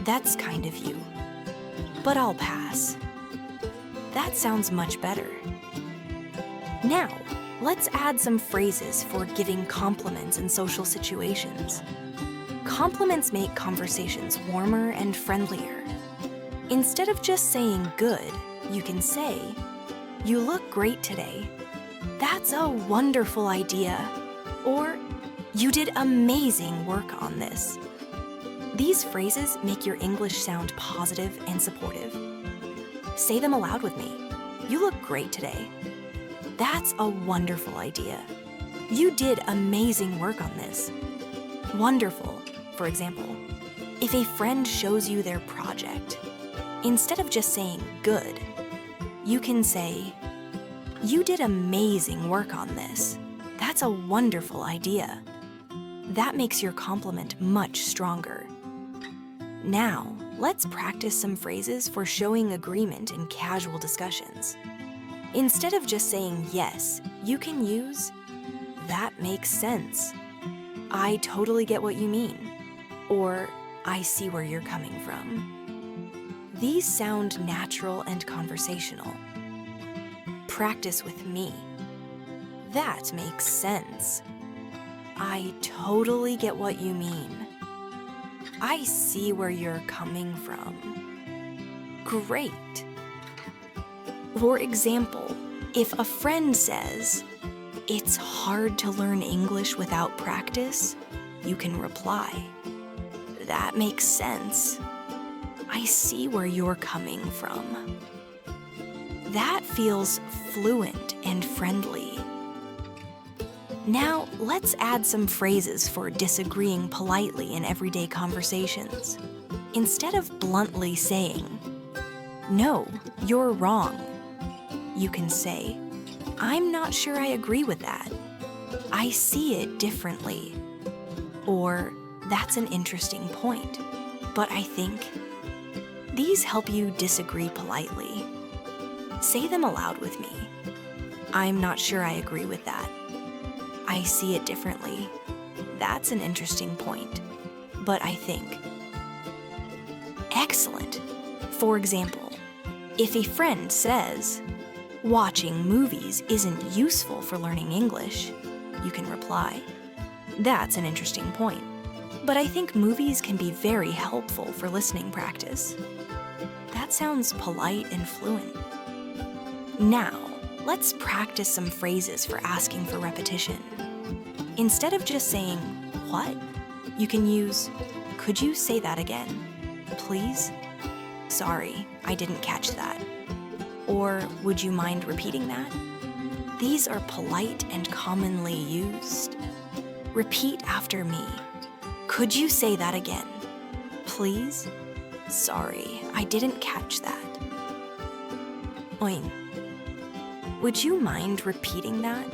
"That's kind of you, but I'll pass." That sounds much better. Now, let's add some phrases for giving compliments in social situations. Compliments make conversations warmer and friendlier. Instead of just saying "good," you can say, "You look great today. That's a wonderful idea." Or, "You did amazing work on this." These phrases make your English sound positive and supportive. Say them aloud with me. "You look great today. That's a wonderful idea. You did amazing work on this." Wonderful. For example, if a friend shows you their project, instead of just saying "good," You can say, "You did amazing work on this. That's a wonderful idea." That makes your compliment much stronger. Now, let's practice some phrases for showing agreement in casual discussions. Instead of just saying yes, you can use, "That makes sense," "I totally get what you mean," or "I see where you're coming from." These sound natural and conversational. Practice with me. "That makes sense." "I totally get what you mean." "I see where you're coming from." Great. For example, if a friend says, "It's hard to learn English without practice," you can reply, "That makes sense. I see where you're coming from." That feels fluent and friendly. Now, let's add some phrases for disagreeing politely in everyday conversations. Instead of bluntly saying, "No, you're wrong," you can say, "I'm not sure I agree with that. I see it differently." Or, "That's an interesting point, but I think." These help you disagree politely. Say them aloud with me. "I'm not sure I agree with that. I see it differently. That's an interesting point, but I think." Excellent. For example, if a friend says, "Watching movies isn't useful for learning English," you can reply, "That's an interesting point, but I think movies can be very helpful for listening practice." That sounds polite and fluent. Now, let's practice some phrases for asking for repetition. Instead of just saying, "What?" you can use, "Could you say that again, please? Sorry, I didn't catch that." Or, "Would you mind repeating that?" These are polite and commonly used. Repeat after me. "Could you say that again, please? Sorry, I didn't catch that." Oin. Would you mind repeating that?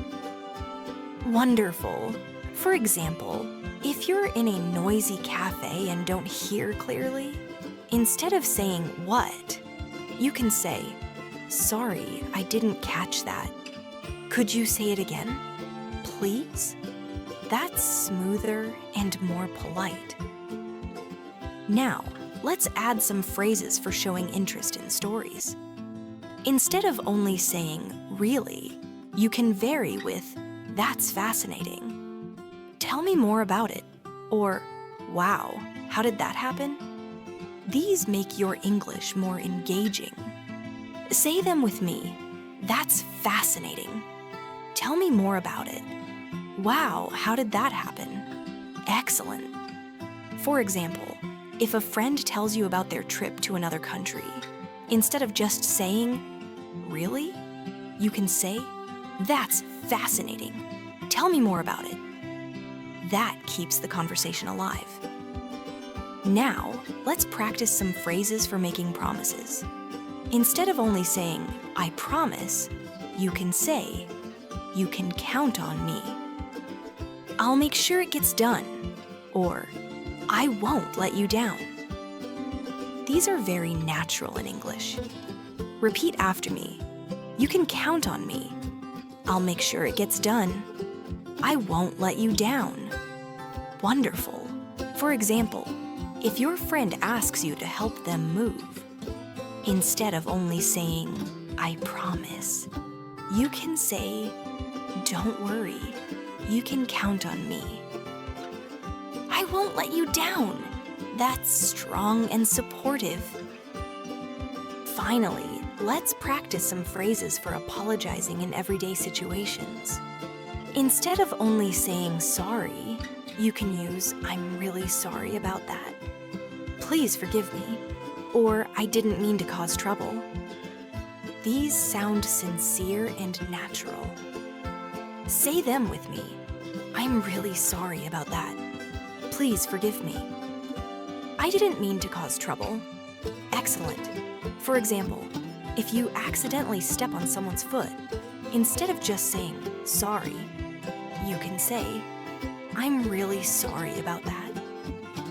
Wonderful. For example, if you're in a noisy cafe and don't hear clearly, instead of saying "what," you can say, "Sorry, I didn't catch that. Could you say it again, please?" That's smoother and more polite. Now, let's add some phrases for showing interest in stories. Instead of only saying "really," you can vary with "That's fascinating. Tell me more about it," or "Wow, how did that happen?" These make your English more engaging. Say them with me. "That's fascinating. Tell me more about it. Wow, how did that happen?" Excellent. For example, if a friend tells you about their trip to another country, instead of just saying, "Really?" you can say, "That's fascinating. Tell me more about it." That keeps the conversation alive. Now, let's practice some phrases for making promises. Instead of only saying, "I promise," you can say, "You can count on me." "I'll make sure it gets done," or "I won't let you down." These are very natural in English. Repeat after me. "You can count on me." "I'll make sure it gets done." "I won't let you down." Wonderful. For example, if your friend asks you to help them move, instead of only saying, "I promise," you can say, "Don't worry, you can count on me." "I won't let you down." That's strong and supportive. Finally, let's practice some phrases for apologizing in everyday situations. Instead of only saying "sorry," you can use "I'm really sorry about that," "Please forgive me," or "I didn't mean to cause trouble." These sound sincere and natural. Say them with me. "I'm really sorry about that. Please forgive me. I didn't mean to cause trouble." Excellent. For example, If you accidentally step on someone's foot, instead of just saying, sorry, you can say, I'm really sorry about that.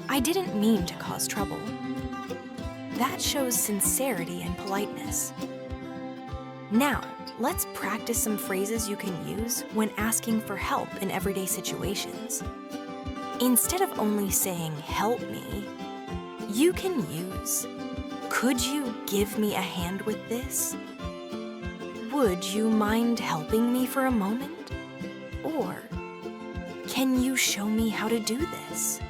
I didn't mean to cause trouble. That shows sincerity and politeness. Now, let's practice some phrases you can use when asking for help in everyday situations. Instead of only saying, help me, you can use, could you give me a hand with this? Would you mind helping me for a moment? Or, can you show me how to do this?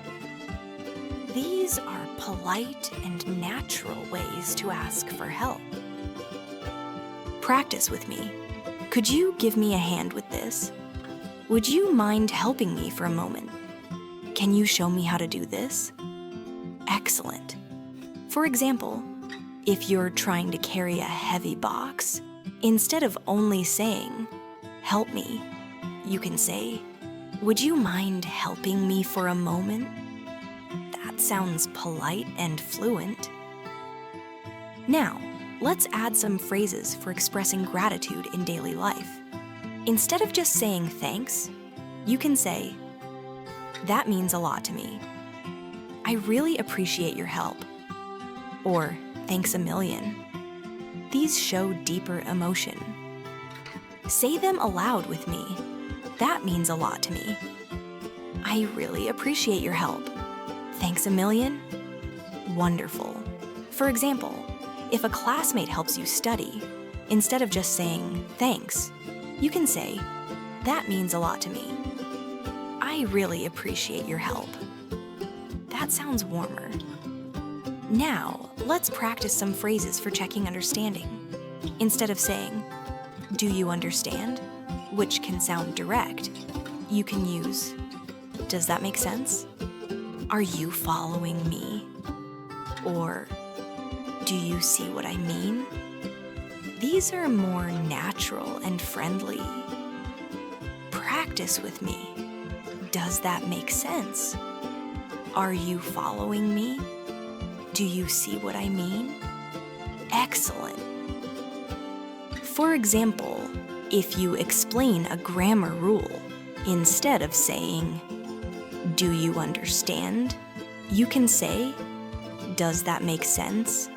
These are polite and natural ways to ask for help. Practice with me. Could you give me a hand with this? Would you mind helping me for a moment? Can you show me how to do this? Excellent. For example, if you're trying to carry a heavy box, instead of only saying, help me, you can say, would you mind helping me for a moment? That sounds polite and fluent. Now, let's add some phrases for expressing gratitude in daily life. Instead of just saying thanks, you can say, that means a lot to me. I really appreciate your help. Or, thanks a million. These show deeper emotion. Say them aloud with me. That means a lot to me. I really appreciate your help. Thanks a million. Wonderful. For example, if a classmate helps you study, instead of just saying thanks, you can say, that means a lot to me. I really appreciate your help. That sounds warmer. Now, let's practice some phrases for checking understanding. Instead of saying, do you understand? Which can sound direct, you can use, does that make sense? Are you following me? Or, do you see what I mean? These are more natural and friendly. Practice with me. Does that make sense? Are you following me? Do you see what I mean? Excellent. For example, if you explain a grammar rule, instead of saying, do you understand? You can say, does that make sense?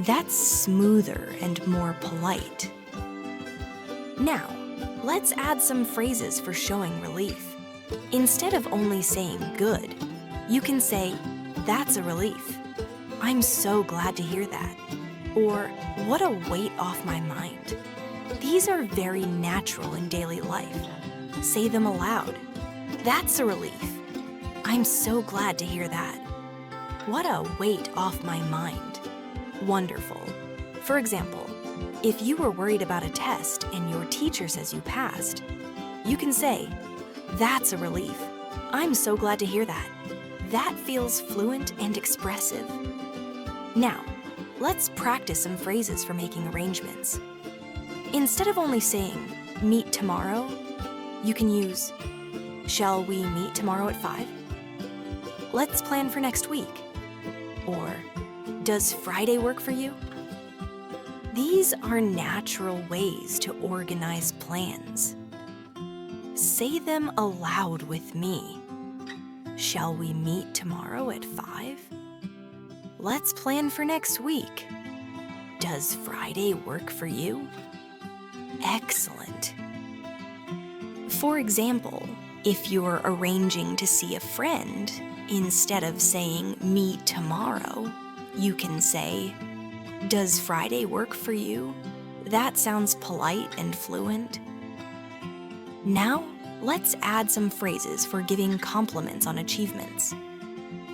That's smoother and more polite. Now, let's add some phrases for showing relief. Instead of only saying good, you can say, that's a relief. I'm so glad to hear that. Or, what a weight off my mind. These are very natural in daily life. Say them aloud. That's a relief. I'm so glad to hear that. What a weight off my mind. Wonderful. For example, if you were worried about a test and your teacher says you passed, you can say, that's a relief. I'm so glad to hear that. That feels fluent and expressive. Now, let's practice some phrases for making arrangements. Instead of only saying, meet tomorrow, you can use, shall we meet tomorrow at 5? Let's plan for next week. Or, does Friday work for you? These are natural ways to organize plans. Say them aloud with me. Shall we meet tomorrow at 5? Let's plan for next week. Does Friday work for you? Excellent. For example, if you're arranging to see a friend, instead of saying meet tomorrow, you can say, does Friday work for you? That sounds polite and fluent. Now, let's add some phrases for giving compliments on achievements.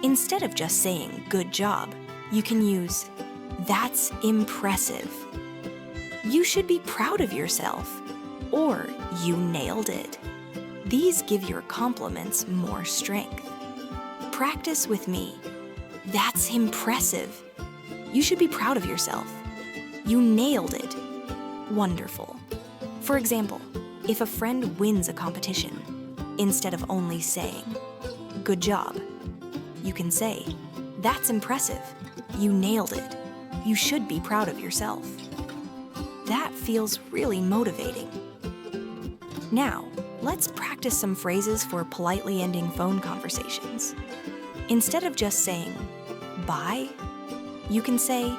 Instead of just saying good job, you can use, that's impressive. You should be proud of yourself. Or, you nailed it. These give your compliments more strength. Practice with me. That's impressive. You should be proud of yourself. You nailed it. Wonderful. For example, if a friend wins a competition, instead of only saying, good job, you can say, that's impressive. You nailed it. You should be proud of yourself. feels really motivating. Now, let's practice some phrases for politely ending phone conversations. Instead of just saying, bye, you can say,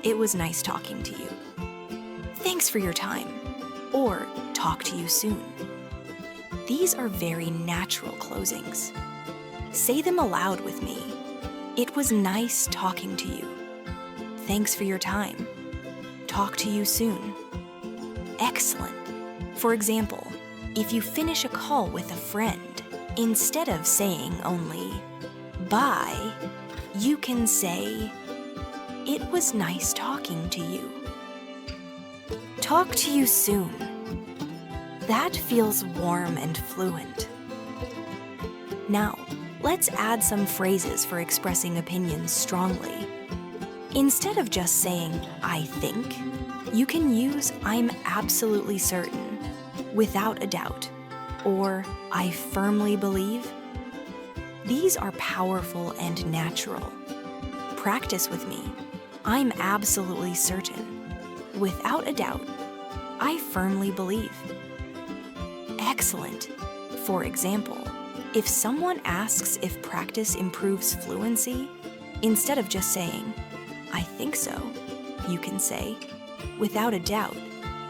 it was nice talking to you. Thanks for your time. Or talk to you soon. These are very natural closings. Say them aloud with me. It was nice talking to you. Thanks for your time. Talk to you soon. Excellent. For example, if you finish a call with a friend, instead of saying only, bye, you can say, it was nice talking to you. Talk to you soon. That feels warm and fluent. Now, let's add some phrases for expressing opinions strongly. Instead of just saying, I think, you can use I'm absolutely certain, without a doubt, or I firmly believe. These are powerful and natural. Practice with me. I'm absolutely certain, without a doubt, I firmly believe. Excellent. For example, if someone asks if practice improves fluency, instead of just saying, I think so, you can say, without a doubt,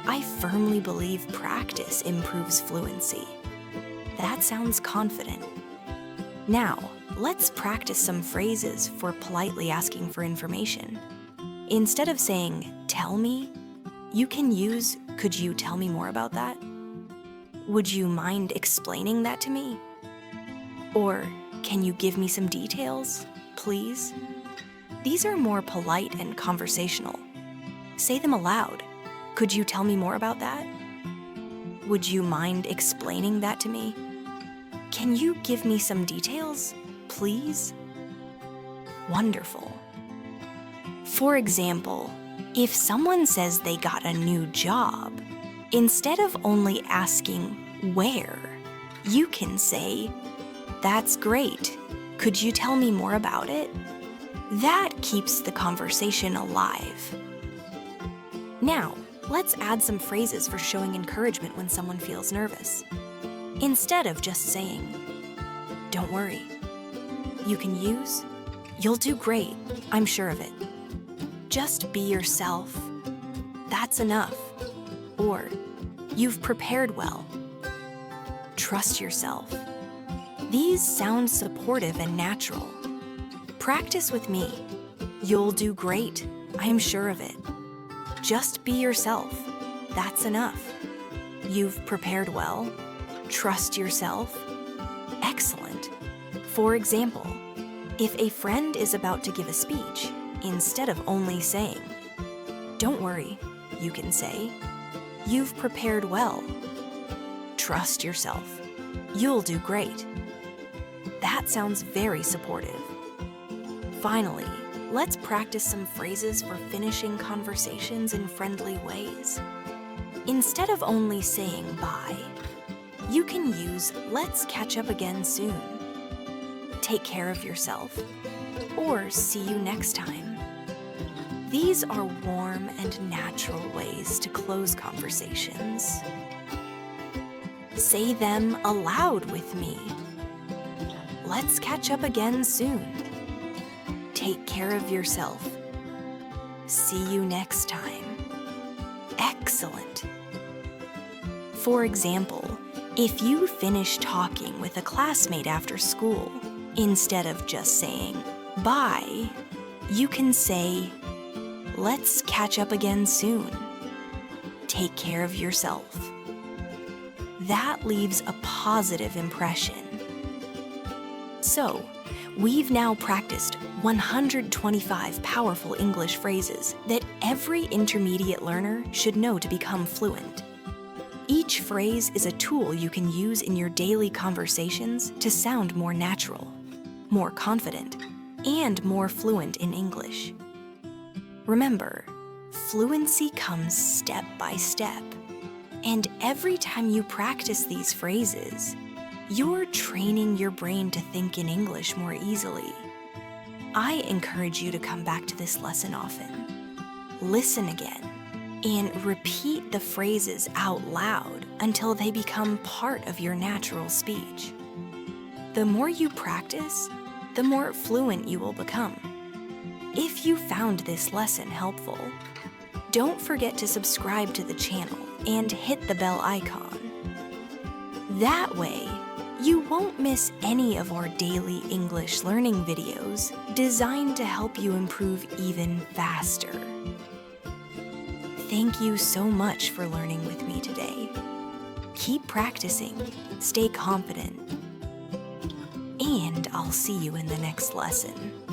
I firmly believe practice improves fluency. That sounds confident. Now, let's practice some phrases for politely asking for information. Instead of saying, tell me, you can use, could you tell me more about that? Would you mind explaining that to me? Or, can you give me some details, please? These are more polite and conversational. Say them aloud. Could you tell me more about that? Would you mind explaining that to me? Can you give me some details, please? Wonderful. For example, if someone says they got a new job, instead of only asking where, you can say, that's great. Could you tell me more about it? That keeps the conversation alive. Now, let's add some phrases for showing encouragement when someone feels nervous. Instead of just saying, don't worry, you can use, you'll do great, I'm sure of it. Just be yourself. That's enough. Or, you've prepared well. Trust yourself. These sound supportive and natural. Practice with me. You'll do great, I'm sure of it. Just be yourself. That's enough. You've prepared well. Trust yourself. Excellent. For example, if a friend is about to give a speech, instead of only saying, don't worry, you can say, you've prepared well. Trust yourself. You'll do great. That sounds very supportive. Finally, let's practice some phrases for finishing conversations in friendly ways. Instead of only saying bye, you can use let's catch up again soon. Take care of yourself, or see you next time. These are warm and natural ways to close conversations. Say them aloud with me. Let's catch up again soon. Take care of yourself. See you next time. Excellent. For example, if you finish talking with a classmate after school, instead of just saying bye, you can say, let's catch up again soon. Take care of yourself. That leaves a positive impression. So, we've now practiced 125 powerful English phrases that every intermediate learner should know to become fluent. Each phrase is a tool you can use in your daily conversations to sound more natural, more confident, and more fluent in English. Remember, fluency comes step by step, and every time you practice these phrases, you're training your brain to think in English more easily. I encourage you to come back to this lesson often. Listen again, and repeat the phrases out loud until they become part of your natural speech. The more you practice, the more fluent you will become. If you found this lesson helpful, don't forget to subscribe to the channel and hit the bell icon. That way, you won't miss any of our daily English learning videos designed to help you improve even faster. Thank you so much for learning with me today. Keep practicing, stay confident, and I'll see you in the next lesson.